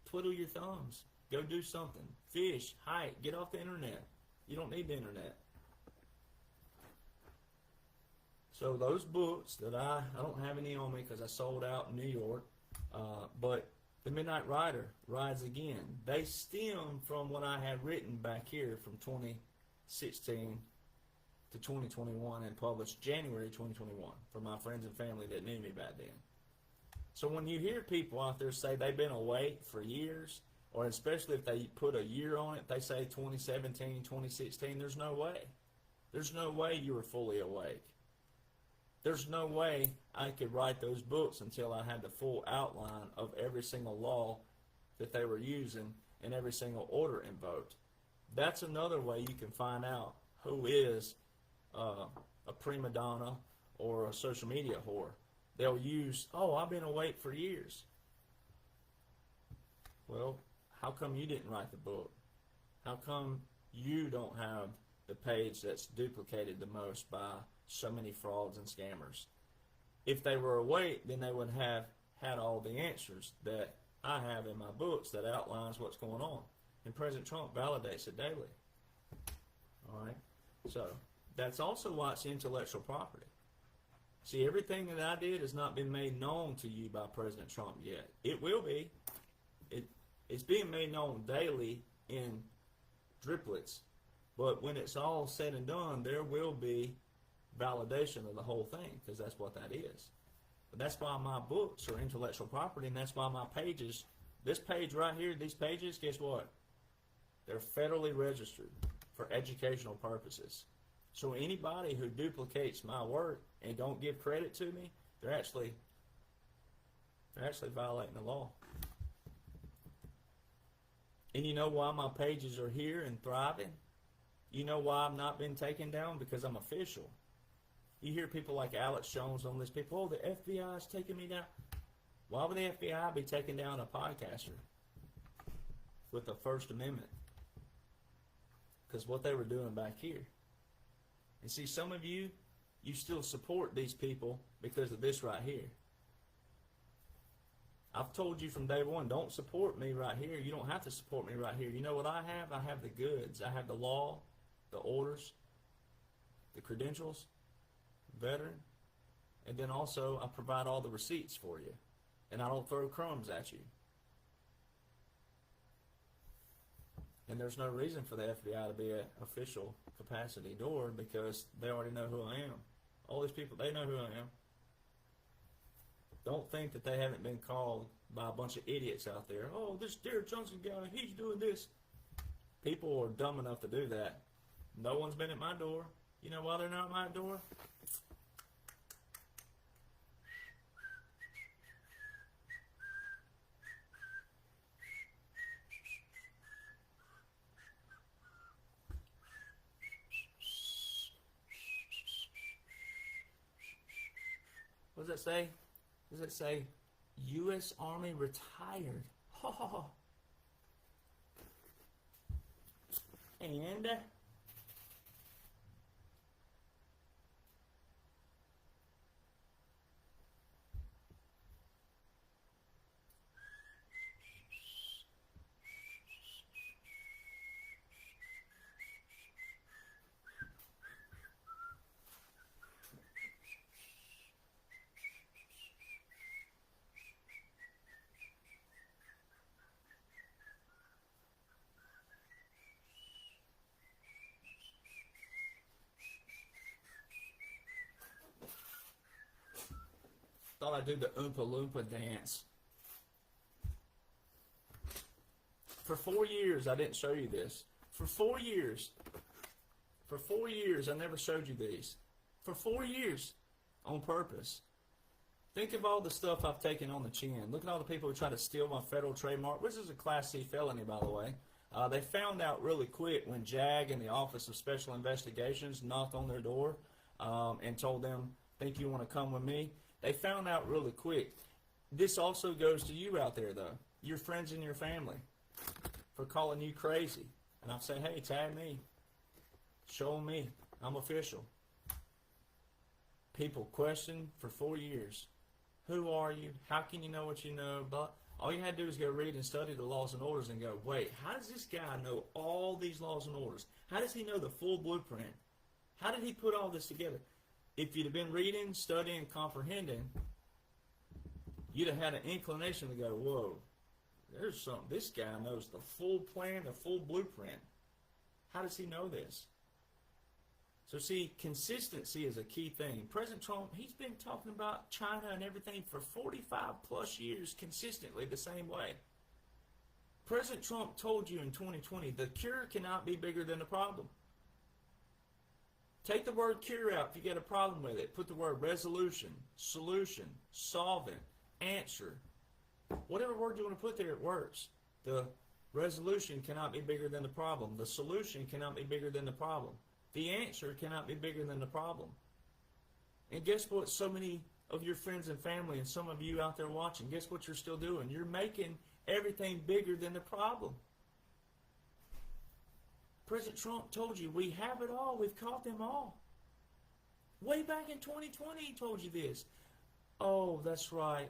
twiddle your thumbs. Go do something. Fish, hike, get off the internet. You don't need the internet. So those books that I don't have any on me because I sold out in New York, but The Midnight Rider, Rides Again, they stem from what I had written back here from 2016 to 2021 and published January 2021 for my friends and family that knew me back then. So when you hear people out there say they've been awake for years, or especially if they put a year on it, they say 2017, 2016, there's no way. There's no way you were fully awake. There's no way I could write those books until I had the full outline of every single law that they were using and every single order invoked. That's another way you can find out who is a prima donna or a social media whore. They'll use, oh, I've been awake for years. Well, how come you didn't write the book? How come you don't have the page that's duplicated the most by so many frauds and scammers? If they were awake, then they would have had all the answers that I have in my books that outlines what's going on. And President Trump validates it daily. All right? So that's also why it's intellectual property. See, everything that I did has not been made known to you by President Trump yet. It will be. It's being made known daily in driplets. But when it's all said and done, there will be validation of the whole thing, because that's what that is. But that's why my books are intellectual property, and that's why my pages, this page right here, these pages, guess what? They're federally registered for educational purposes. So anybody who duplicates my work and don't give credit to me, they're actually violating the law. And you know why my pages are here and thriving? You know why I've not been taken down? Because I'm official. You hear people like Alex Jones on this, people, oh, the FBI is taking me down. Why would the FBI be taking down a podcaster with the First Amendment? Because what they were doing back here. And see, some of you, you still support these people because of this right here. I've told you from day one, don't support me right here. You don't have to support me right here. You know what I have? I have the goods. I have the law, the orders, the credentials, veteran, and then also I provide all the receipts for you. And I don't throw crumbs at you. And there's no reason for the FBI to be an official capacity door because they already know who I am. All these people, they know who I am. Don't think that they haven't been called by a bunch of idiots out there. Oh, this Derek Johnson guy, he's doing this. People are dumb enough to do that. No one's been at my door. You know why they're not at my door? What does that say? Does it say U.S. Army retired? Oh. And thought I'd do the Oompa Loompa dance. For 4 years, I didn't show you this. For 4 years, I never showed you these. For 4 years, on purpose. Think of all the stuff I've taken on the chin. Look at all the people who try to steal my federal trademark. This is a Class C felony, by the way. They found out really quick when JAG and the Office of Special Investigations knocked on their door and told them, think you want to come with me? They found out really quick. This also goes to you out there, though. Your friends and your family for calling you crazy. And I'll say, hey, tag me. Show me. I'm official. People question for 4 years. Who are you? How can you know what you know? But all you had to do is go read and study the laws and orders and go, wait, how does this guy know all these laws and orders? How does he know the full blueprint? How did he put all this together? If you'd have been reading, studying, comprehending, you'd have had an inclination to go, whoa, there's something. This guy knows the full plan, the full blueprint. How does he know this? So see, consistency is a key thing. President Trump, he's been talking about China and everything for 45 plus years consistently the same way. President Trump told you in 2020, the cure cannot be bigger than the problem. Take the word cure out if you get a problem with it. Put the word resolution, solution, solvent, answer. Whatever word you want to put there, it works. The resolution cannot be bigger than the problem. The solution cannot be bigger than the problem. The answer cannot be bigger than the problem. And guess what? So many of your friends and family and some of you out there watching, guess what you're still doing? You're making everything bigger than the problem. President Trump told you, we have it all. We've caught them all. Way back in 2020, he told you this. Oh, that's right.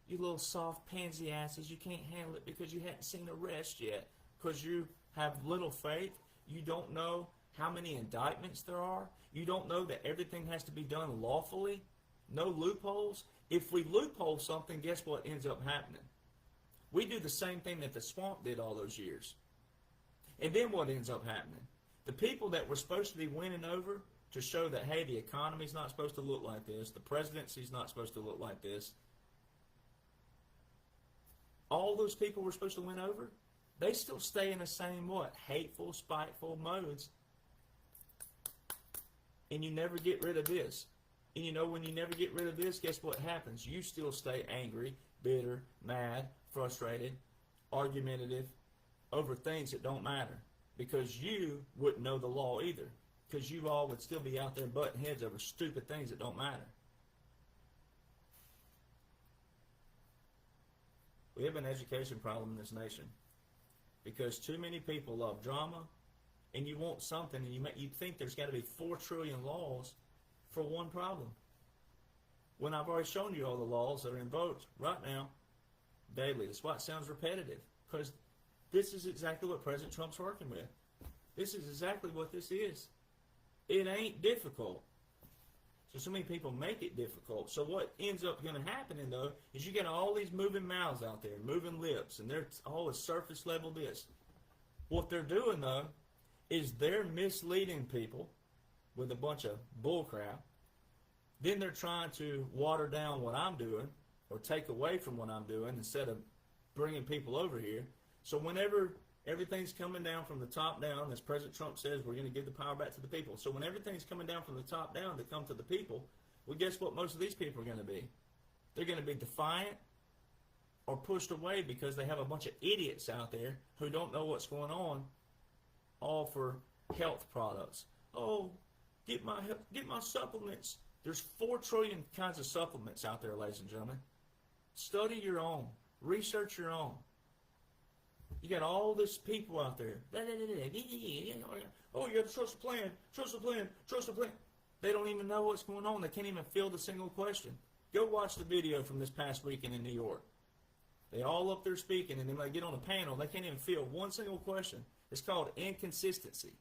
You little soft pansy asses, you can't handle it because you hadn't seen arrest yet. Because you have little faith. You don't know how many indictments there are. You don't know that everything has to be done lawfully. No loopholes. If we loophole something, guess what ends up happening? We do the same thing that the swamp did all those years. And then what ends up happening? The people that we're supposed to be winning over to show that, hey, the economy's not supposed to look like this, the presidency's not supposed to look like this. All those people we're supposed to win over, they still stay in the same what? Hateful, spiteful modes. And you never get rid of this. And you know, when you never get rid of this, guess what happens? You still stay angry, bitter, mad, frustrated, argumentative over things that don't matter. Because you wouldn't know the law either. Because you all would still be out there butting heads over stupid things that don't matter. We have an education problem in this nation. Because too many people love drama, and you want something, and you think there's got to be 4 trillion laws for one problem. When I've already shown you all the laws that are invoked right now, daily. That's why it sounds repetitive. Because this is exactly what President Trump's working with. This is exactly what this is. It ain't difficult. So many people make it difficult. So what ends up going to happen, though, is you get all these moving mouths out there, moving lips, and they're all a surface level this. What they're doing, though, is they're misleading people with a bunch of bull crap. Then they're trying to water down what I'm doing or take away from what I'm doing instead of bringing people over here. So whenever everything's coming down from the top down, as President Trump says, we're going to give the power back to the people. So when everything's coming down from the top down to come to the people, well, guess what most of these people are going to be? They're going to be defiant or pushed away because they have a bunch of idiots out there who don't know what's going on, all for health products. Oh, get my supplements. There's 4 trillion kinds of supplements out there, ladies and gentlemen. Study your own. Research your own. You got all this people out there. Oh, you have to trust the plan. Trust the plan. Trust the plan. They don't even know what's going on. They can't even field a single question. Go watch the video from this past weekend in New York. They all up there speaking, and then when they get on a panel, they can't even field one single question. It's called inconsistency.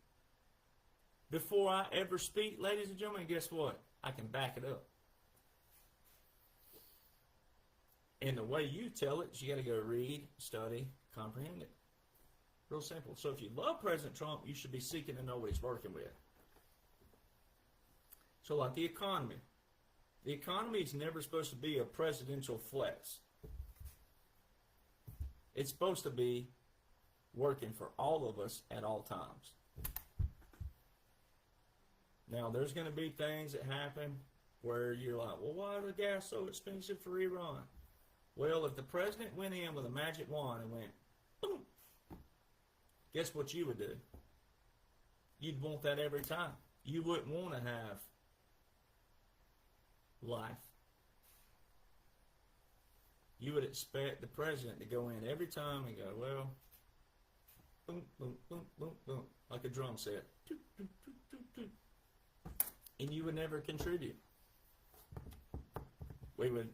Before I ever speak, ladies and gentlemen, guess what? I can back it up. And the way you tell it is you got to go read, study, comprehend it. Real simple. So if you love President Trump, you should be seeking to know what he's working with. So like the economy. The economy is never supposed to be a presidential flex. It's supposed to be working for all of us at all times. Now, there's going to be things that happen where you're like, well, why is the gas so expensive for Iran? Well, if the president went in with a magic wand and went, boom, guess what you would do? You'd want that every time. You wouldn't want to have life. You would expect the president to go in every time and go, well, boom, boom, boom, boom, boom, like a drum set. And you would never contribute. We would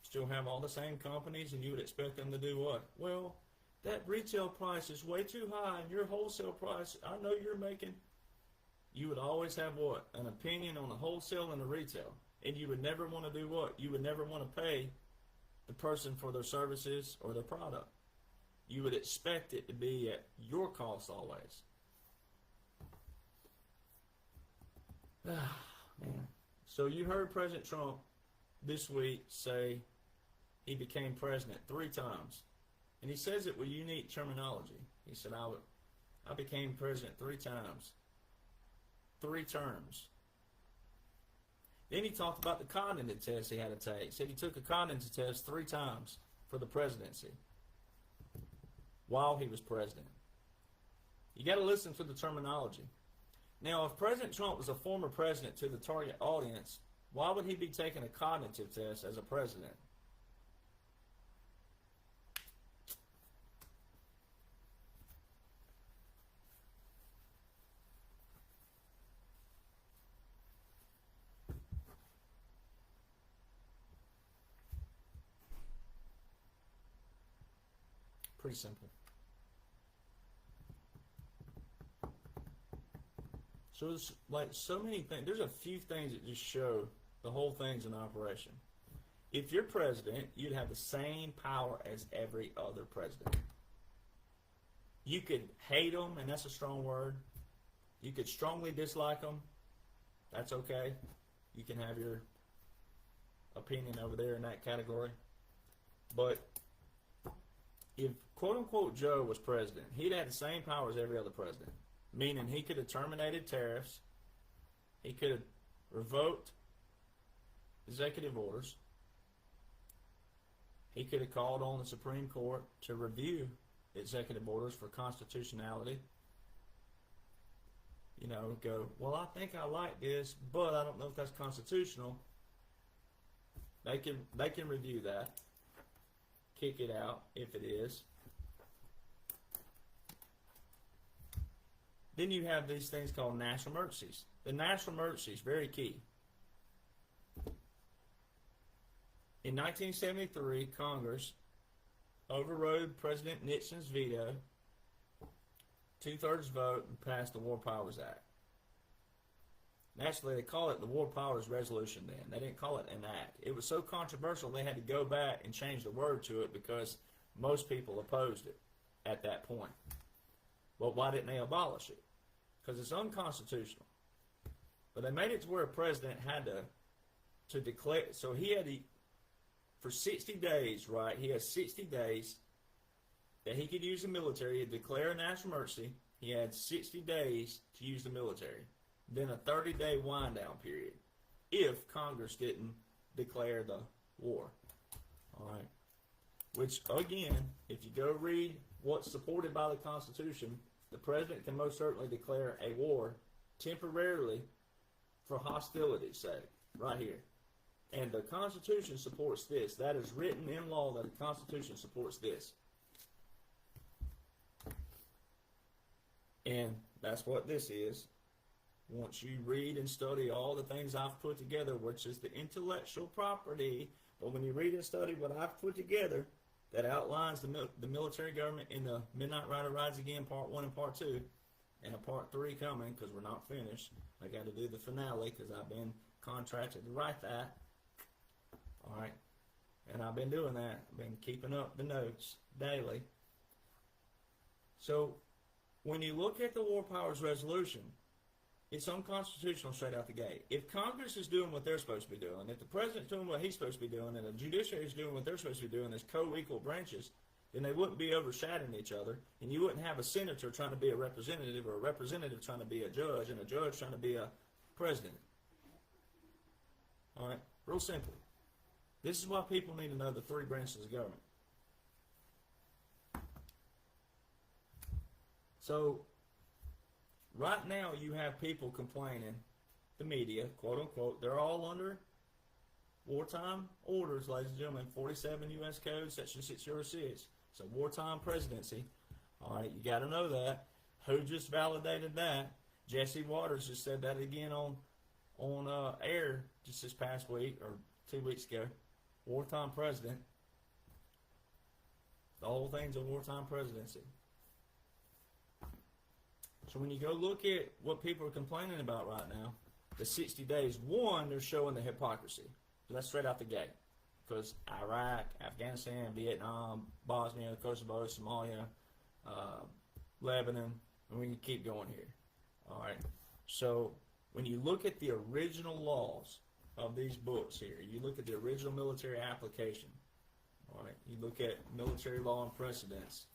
still have all the same companies, and you would expect them to do what? Well, that retail price is way too high, and your wholesale price, I know you're making. You would always have what? An opinion on the wholesale and the retail. And you would never want to do what? You would never want to pay the person for their services or their product. You would expect it to be at your cost always. Man. So you heard President Trump this week say he became president 3 times. And he says it with unique terminology. He said, I became president 3 times. 3 terms. Then he talked about the cognitive test he had to take. He said he took a cognitive test 3 times for the presidency while he was president. You got to listen to the terminology. Now, if President Trump was a former president to the target audience, why would he be taking a cognitive test as a president? Pretty simple. So there's like so many things. There's a few things that just show the whole thing's in operation. If you're president, you'd have the same power as every other president. You could hate them, and that's a strong word. You could strongly dislike them. That's okay. You can have your opinion over there in that category. But if quote-unquote Joe was president, he'd have the same power as every other president, meaning he could have terminated tariffs, he could have revoked executive orders, he could have called on the Supreme Court to review executive orders for constitutionality. You know, go, well, I think I like this, but I don't know if that's constitutional. They can review that, kick it out if it is. Then you have these things called national emergencies. The national emergencies, very key. In 1973, Congress overrode President Nixon's veto, 2/3 vote, and passed the War Powers Act. Naturally, they call it the War Powers Resolution then. They didn't call it an act. It was so controversial they had to go back and change the word to it because most people opposed it at that point. Well, why didn't they abolish it? Because it's unconstitutional. But they made it to where a president had to declare, so he had to, for 60 days, right, he has 60 days that he could use the military to declare a national emergency. He had 60 days to use the military. Then a 30-day wind-down period if Congress didn't declare the war. All right. Which, again, if you go read what's supported by the Constitution, the president can most certainly declare a war temporarily for hostility's sake, right here. And the Constitution supports this. That is written in law that the Constitution supports this. And that's what this is. Once you read and study all the things I've put together, which is the intellectual property, but when you read and study what I've put together that outlines the military government in the Midnight Rider Rides Again Part 1 and Part 2, and a Part 3 coming because we're not finished. I got to do the finale because I've been contracted to write that. All right. And I've been doing that. I've been keeping up the notes daily. So when you look at the War Powers Resolution, it's unconstitutional straight out the gate. If Congress is doing what they're supposed to be doing, if the president's doing what he's supposed to be doing, and the judiciary is doing what they're supposed to be doing as co-equal branches, then they wouldn't be overshadowing each other, and you wouldn't have a senator trying to be a representative or a representative trying to be a judge and a judge trying to be a president. All right? Real simple. This is why people need to know the three branches of government. So, right now you have people complaining, the media, quote unquote, they're all under wartime orders, ladies and gentlemen, 47 U.S. Code, Section 606. It's a wartime presidency. All right, you got to know that. Who just validated that? Jesse Waters just said that again on air just this past week or 2 weeks ago. Wartime president. The whole thing's a wartime presidency. So when you go look at what people are complaining about right now, the 60 days, one, they're showing the hypocrisy. So that's straight out the gate. Because Iraq, Afghanistan, Vietnam, Bosnia, Kosovo, Somalia, Lebanon, and we can keep going here. All right. So when you look at the original laws of these books here, you look at the original military application. All right. You look at military law and precedents.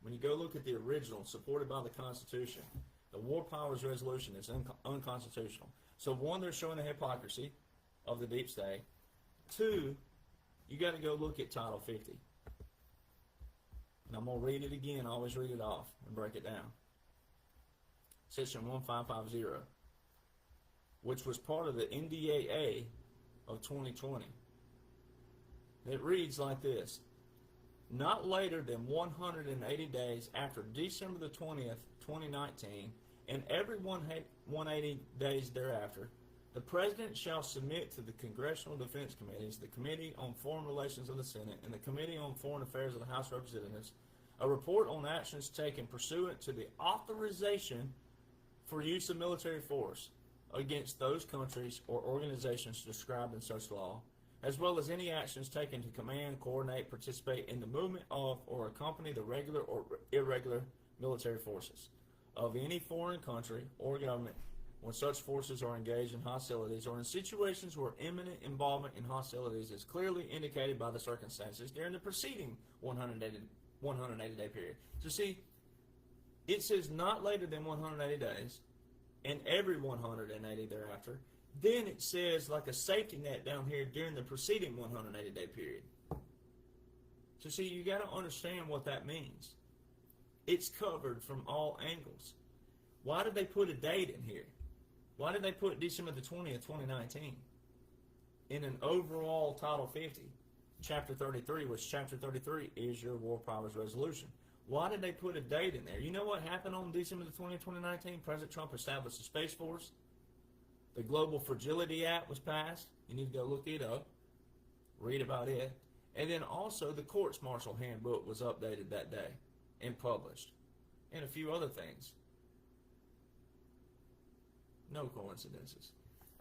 When you go look at the original, supported by the Constitution, the War Powers Resolution is unconstitutional. So one, they're showing the hypocrisy of the deep state. Two, you got to go look at Title 50. And I'm going to read it again. I always read it off and break it down. Section 1550, which was part of the NDAA of 2020. It reads like this. Not later than 180 days after December the 20th, 2019, and every 180 days thereafter, the President shall submit to the Congressional Defense Committees, the Committee on Foreign Relations of the Senate, and the Committee on Foreign Affairs of the House of Representatives, a report on actions taken pursuant to the authorization for use of military force against those countries or organizations described in such law, as well as any actions taken to command, coordinate, participate in the movement of, or accompany the regular or irregular military forces of any foreign country or government when such forces are engaged in hostilities or in situations where imminent involvement in hostilities is clearly indicated by the circumstances during the preceding 180-day period. So see, it says not later than 180 days, and every 180 thereafter. Then it says like a safety net down here during the preceding 180-day period. So see, you got to understand what that means. It's covered from all angles. Why did they put a date in here? Why did they put December the 20th, 2019 in an overall Title 50, Chapter 33, which Chapter 33 is your War Powers Resolution? Why did they put a date in there? You know what happened on December the 20th, 2019? President Trump established the Space Force. The Global Fragility Act was passed. You need to go look it up, read about it. And then also the Courts Martial Handbook was updated that day and published, and a few other things. No coincidences.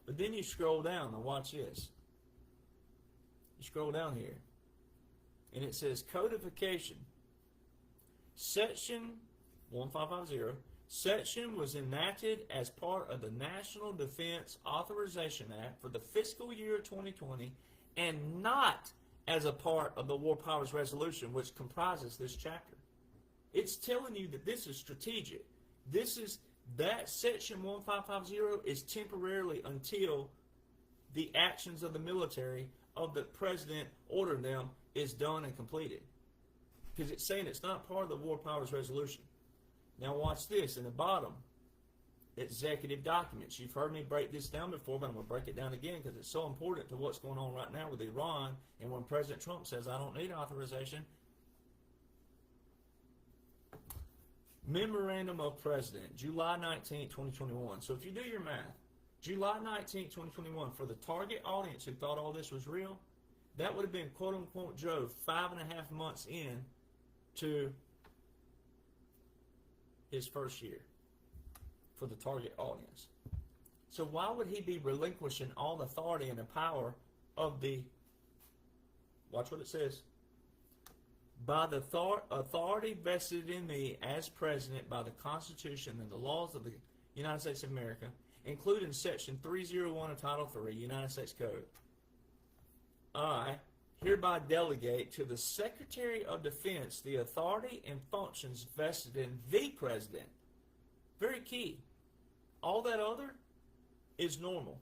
But then you scroll down, and watch this. You scroll down here, and it says Codification. Section 1550. Section was enacted as part of the National Defense Authorization Act for the fiscal year 2020 and not as a part of the War Powers Resolution, which comprises this chapter. It's telling you that this is strategic. That Section 1550 is temporarily until the actions of the military of the president ordering them is done and completed. Because it's saying it's not part of the War Powers Resolution. Now watch this in the bottom. Executive documents. You've heard me break this down before, but I'm going to break it down again because it's so important to what's going on right now with Iran. And when President Trump says, I don't need authorization. Memorandum of President, July 19, 2021. So if you do your math, July 19, 2021, for the target audience who thought all this was real, that would have been, quote-unquote, Joe, 5.5 months in to his first year for the target audience. So why would he be relinquishing all the authority and the power of the, watch what it says, by the authority vested in me as president by the Constitution and the laws of the United States of America, including Section 301 of Title III, United States Code, I hereby delegate to the Secretary of Defense the authority and functions vested in the President. Very key. All that other is normal.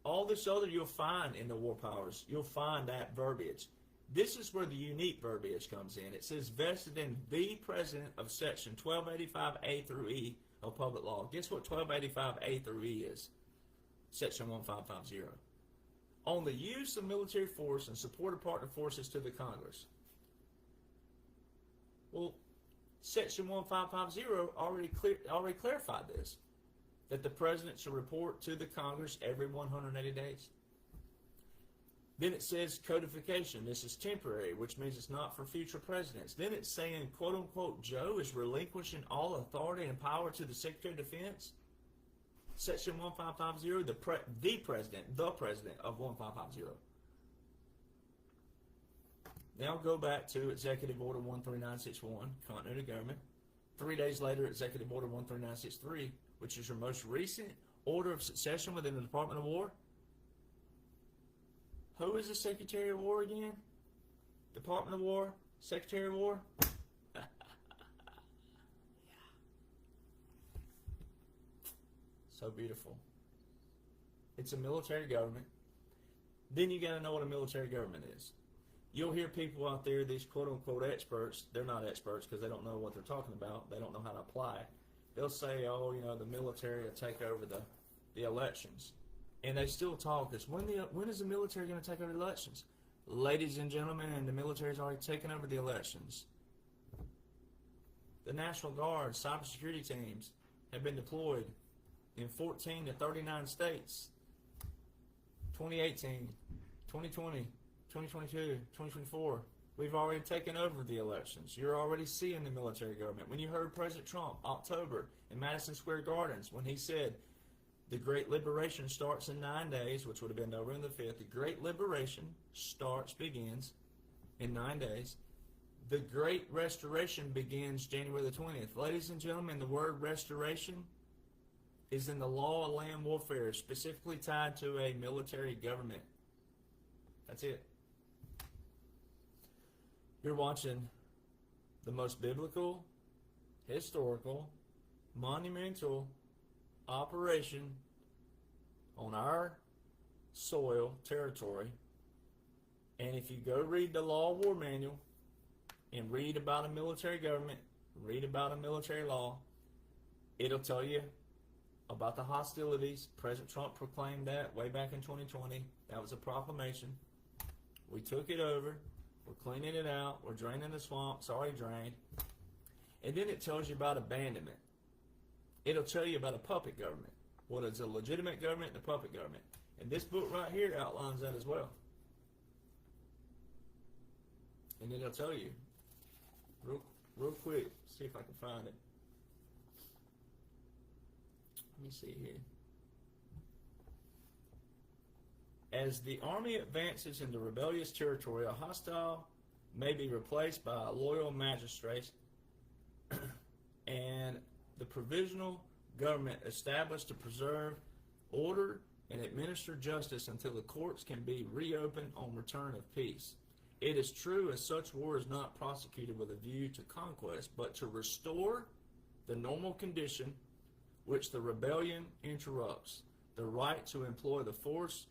All this other you'll find in the War Powers. You'll find that verbiage. This is where the unique verbiage comes in. It says vested in the President of Section 1285A through E of Public Law. Guess what 1285A through E is? Section 1550. On the use of military force and support of partner forces to the Congress. Well, Section 1550 already clarified this, that the President should report to the Congress every 180 days. Then it says codification. This is temporary, which means it's not for future presidents. Then it's saying, quote unquote, Joe is relinquishing all authority and power to the Secretary of Defense. Section 1550, the president of 1550. Now go back to Executive Order 13961, Continuity of Government. 3 days later, Executive Order 13963, which is your most recent order of succession within the Department of War. Who is the Secretary of War again? Department of War? Secretary of War? Yeah. So beautiful. It's a military government. Then you got to know what a military government is. You'll hear people out there, these quote-unquote experts, they're not experts because they don't know what they're talking about. They don't know how to apply. They'll say, oh, you know, the military will take over the elections. And they still talk this. When is the military going to take over the elections? Ladies and gentlemen, the military's already taken over the elections. The National Guard, cybersecurity teams have been deployed in 14 to 39 states. 2018, 2020, 2022, 2024. We've already taken over the elections. You're already seeing the military government. When you heard President Trump, October, in Madison Square Gardens, when he said, the Great Liberation starts in 9 days, which would have been November the 5th. The Great Liberation begins in 9 days. The Great Restoration begins January the 20th. Ladies and gentlemen, the word restoration is in the law of land warfare, specifically tied to a military government. That's it. You're watching the most biblical, historical, monumental operation on our soil, territory. And if you go read the Law of War Manual and read about a military government, read about a military law, it'll tell you about the hostilities. President Trump proclaimed that way back in 2020. That was a proclamation. We took it over. We're cleaning it out. We're draining the swamp. It's already drained. And then it tells you about abandonment. It'll tell you about a puppet government. What is a legitimate government and a puppet government. And this book right here outlines that as well. And then it'll tell you, real quick, see if I can find it. Let me see here. As the army advances into rebellious territory, a hostile may be replaced by a loyal magistrate and the provisional government established to preserve order and administer justice until the courts can be reopened on return of peace. It is true as such war is not prosecuted with a view to conquest, but to restore the normal condition which the rebellion interrupts. The right to employ the force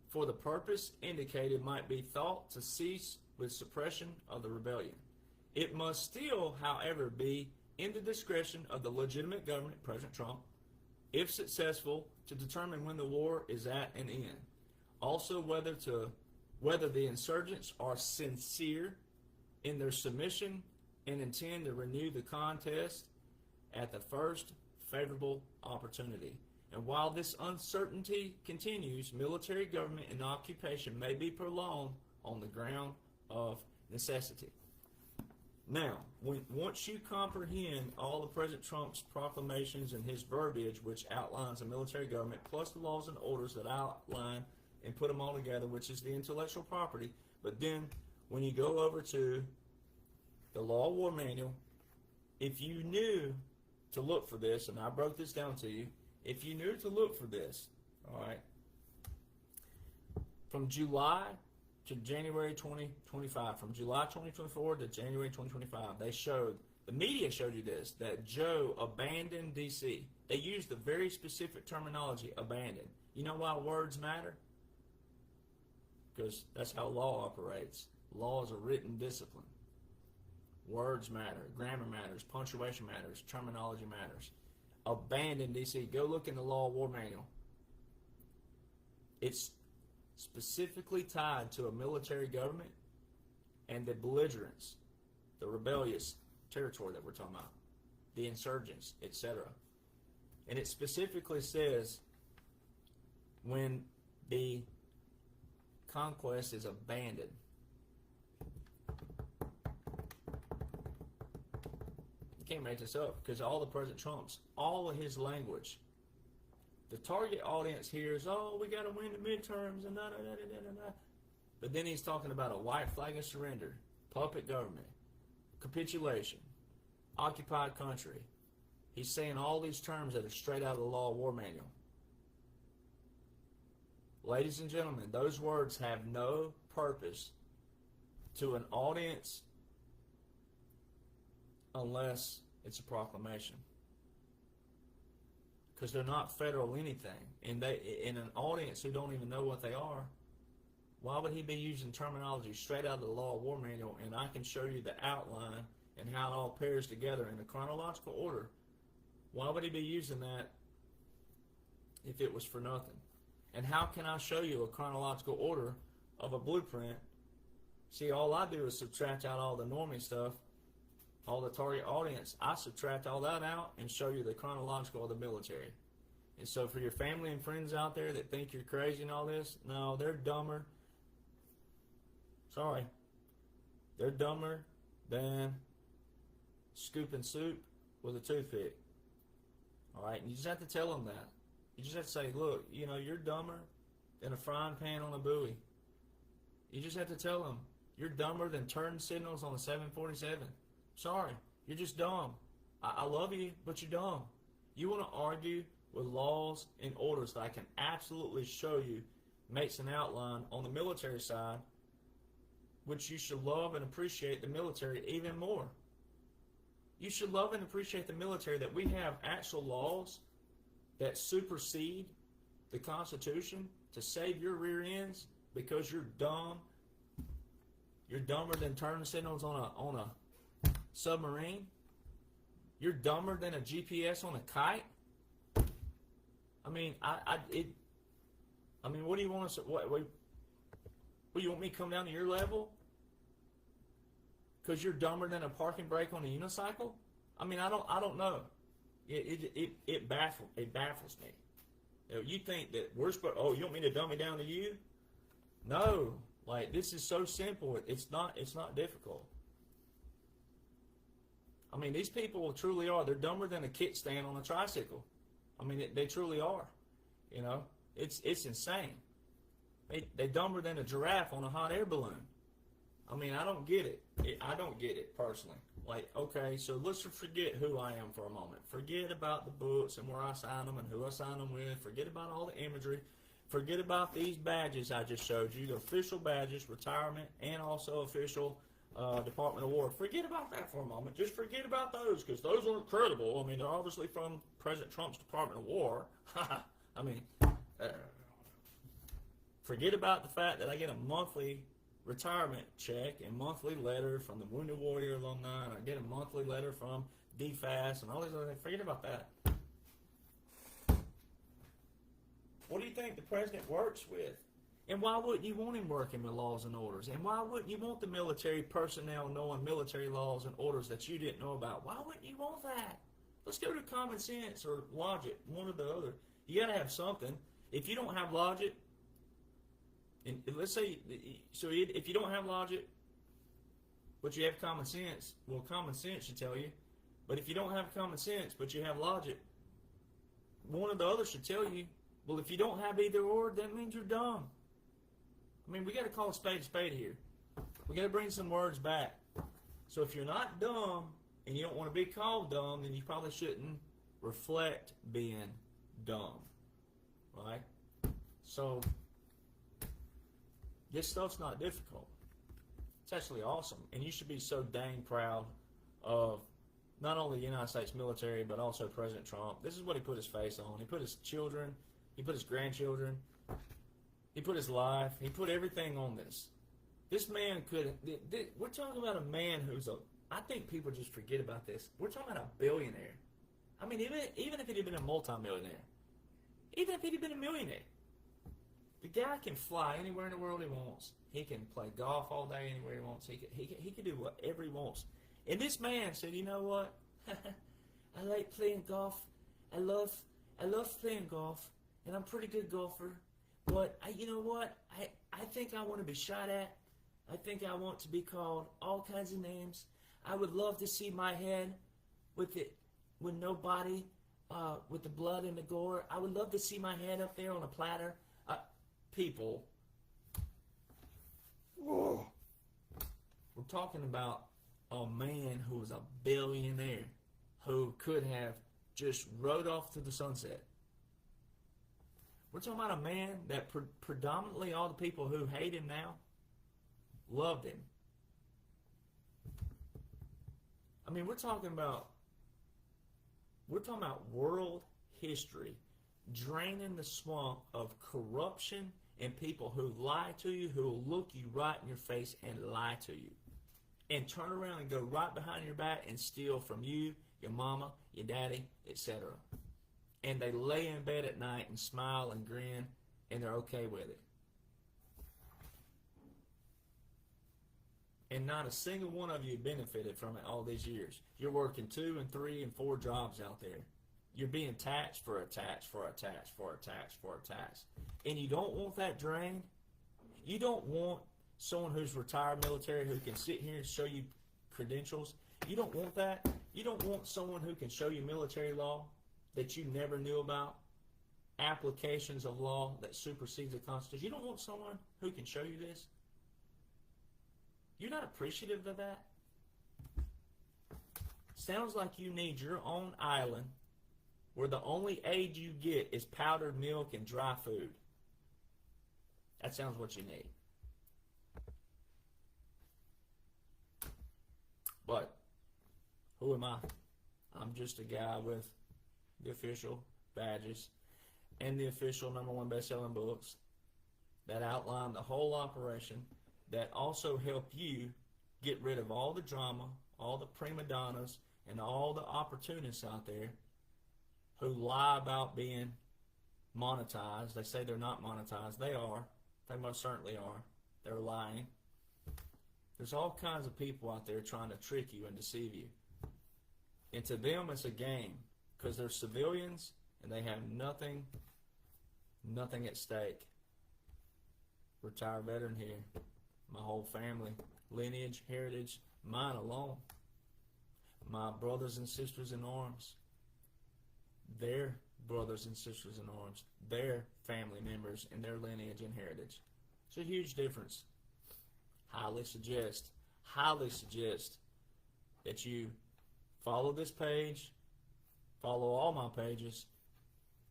for the purpose indicated might be thought to cease with suppression of the rebellion. It must still, however, be in the discretion of the legitimate government, President Trump, if successful, to determine when the war is at an end. Also, whether the insurgents are sincere in their submission and intend to renew the contest at the first favorable opportunity. And while this uncertainty continues, military government and occupation may be prolonged on the ground of necessity. Now, once you comprehend all of President Trump's proclamations and his verbiage, which outlines a military government, plus the laws and orders that outline and put them all together, which is the intellectual property, but then when you go over to the Law of War Manual, if you knew to look for this, and I broke this down to you, if you knew to look for this, all right, from July to January 2025, from July 2024 to January 2025, the media showed you this, that Joe abandoned D.C. They used the very specific terminology, abandoned. You know why words matter? Because that's how law operates. Law is a written discipline. Words matter, grammar matters, punctuation matters, terminology matters. Abandon D.C. Go look in the Law of War Manual. It's specifically tied to a military government and the belligerents, the rebellious territory that we're talking about, the insurgents, etc. And it specifically says when the conquest is abandoned. You can't make this up because all the President Trump's, all of his language, the target audience hears, oh, we got to win the midterms and da-da-da-da-da-da. But then he's talking about a white flag of surrender, puppet government, capitulation, occupied country. He's saying all these terms that are straight out of the Law of War Manual. Ladies and gentlemen, those words have no purpose to an audience unless it's a proclamation. Because they're not federal anything. And in an audience who don't even know what they are, why would he be using terminology straight out of the Law of War Manual? And I can show you the outline and how it all pairs together in a chronological order. Why would he be using that if it was for nothing? And how can I show you a chronological order of a blueprint? See, all I do is subtract out all the normie stuff, all the target audience. I subtract all that out and show you the chronological of the military. And so for your family and friends out there that think you're crazy and all this, no, they're dumber. Sorry. They're dumber than scooping soup with a toothpick. All right? And you just have to tell them that. You just have to say, look, you know, you're dumber than a frying pan on a buoy. You just have to tell them, you're dumber than turn signals on a 747. Sorry, you're just dumb. I love you, but you're dumb. You want to argue with laws and orders that I can absolutely show you makes an outline on the military side, which you should love and appreciate the military even more. You should love and appreciate the military, that we have actual laws that supersede the Constitution to save your rear ends because you're dumb. You're dumber than turn signals on a submarine. You're dumber than a GPS on a kite. I mean, what do you want us? What you want me to come down to your level? Because you're dumber than a parking brake on a unicycle? I mean, I don't know. It baffles me. You think that we're supposed? Oh, you want me to dumb it down to you? No. Like, this is so simple. It's not difficult. I mean, these people truly are. They're dumber than a kickstand on a tricycle. I mean, they truly are. You know, it's insane. They're dumber than a giraffe on a hot air balloon. I mean, I don't get it. I don't get it personally. Like, okay, so let's forget who I am for a moment. Forget about the books and where I sign them and who I sign them with. Forget about all the imagery. Forget about these badges I just showed you, the official badges, retirement, and also official Department of War. Forget about that for a moment. Just forget about those, because those aren't credible. I mean, they're obviously from President Trump's Department of War. I mean, forget about the fact that I get a monthly retirement check and monthly letter from the Wounded Warrior alumni, and I get a monthly letter from DFAS and all these other things. Forget about that. What do you think the president works with? And why wouldn't you want him working with laws and orders? And why wouldn't you want the military personnel knowing military laws and orders that you didn't know about? Why wouldn't you want that? Let's go to common sense or logic, one or the other. You got to have something. If you don't have logic, and let's say, so if you don't have logic, but you have common sense, well, common sense should tell you. But if you don't have common sense, but you have logic, one or the other should tell you, well, if you don't have either or, that means you're dumb. I mean, we got to call a spade here. We got to bring some words back. So if you're not dumb and you don't want to be called dumb, then you probably shouldn't reflect being dumb, right? So this stuff's not difficult. It's actually awesome, and you should be so dang proud of not only the United States military, but also President Trump. This is what he put his face on. He put his children, he put his grandchildren, he put his life, he put everything on this. This man could, we're talking about a man who's I think people just forget about this. We're talking about a billionaire. I mean, even if he'd have been a multimillionaire, even if he'd have been a millionaire, the guy can fly anywhere in the world he wants. He can play golf all day anywhere he wants. He can do whatever he wants. And this man said, you know what? I like playing golf. I love playing golf, and I'm a pretty good golfer. But you know what? I think I want to be shot at. I think I want to be called all kinds of names. I would love to see my head with no body, with the blood and the gore. I would love to see my head up there on a platter. People, whoa. We're talking about a man who was a billionaire who could have just rode off to the sunset. We're talking about a man that predominantly all the people who hate him now loved him. I mean, we're talking about world history draining the swamp of corruption and people who lie to you, who will look you right in your face and lie to you, and turn around and go right behind your back and steal from you, your mama, your daddy, etc. And they lay in bed at night and smile and grin, and they're okay with it. And not a single one of you benefited from it all these years. You're working 2 and 3 and 4 jobs out there. You're being taxed for a tax, for a tax, for a tax, for a tax. And you don't want that drained. You don't want someone who's retired military who can sit here and show you credentials. You don't want that. You don't want someone who can show you military law that you never knew about, applications of law that supersedes the Constitution. You don't want someone who can show you this. You're not appreciative of that. Sounds like you need your own island where the only aid you get is powdered milk and dry food. That sounds what you need. But who am I? I'm just a guy with the official badges and the official #1 best-selling books that outline the whole operation, that also help you get rid of all the drama, all the prima donnas, and all the opportunists out there who lie about being monetized. They say they're not monetized. They are. They most certainly are. They're lying. There's all kinds of people out there trying to trick you and deceive you. And to them, it's a game, because they're civilians and they have nothing at stake. Retired veteran here. My whole family, lineage, heritage, mine alone. My brothers and sisters in arms, their brothers and sisters in arms, their family members and their lineage and heritage. It's a huge difference. Highly suggest that you follow this page, follow all my pages.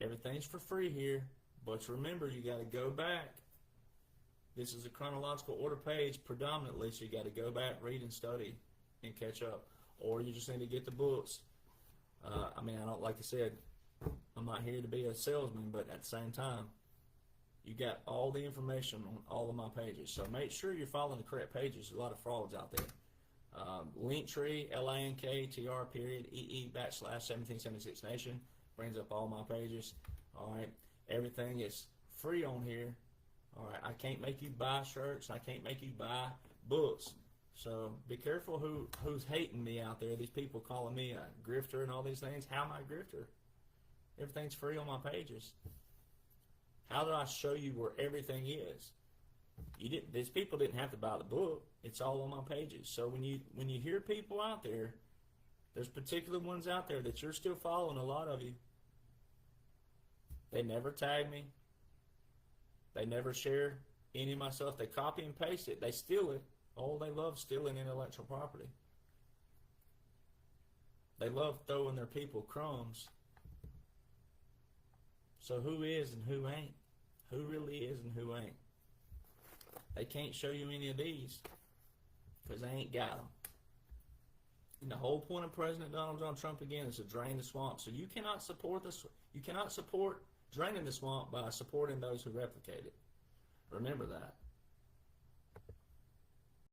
Everything's for free here, but remember, you got to go back. This is a chronological order page predominantly, so you got to go back, read and study, and catch up. Or you just need to get the books. Like I said, I'm not here to be a salesman, but at the same time, you got all the information on all of my pages. So make sure you're following the correct pages. There's a lot of frauds out there. Linktree, LINKTR.ee/1776nation brings up all my pages. All right, everything is free on here. All right, I can't make you buy shirts. I can't make you buy books. So be careful who's hating me out there. These people calling me a grifter and all these things. How am I a grifter? Everything's free on my pages. How do I show you where everything is? These people didn't have to buy the book. It's all on my pages. So when you hear people out there, there's particular ones out there that you're still following, a lot of you. They never tag me. They never share any of my stuff. They copy and paste it. They steal it. Oh, they love stealing intellectual property. They love throwing their people crumbs. So who is and who ain't? Who really is and who ain't? They can't show you any of these because they ain't got them. And the whole point of President Donald John Trump, again, is to drain the swamp. So you cannot support this. You cannot support draining the swamp by supporting those who replicate it. Remember that.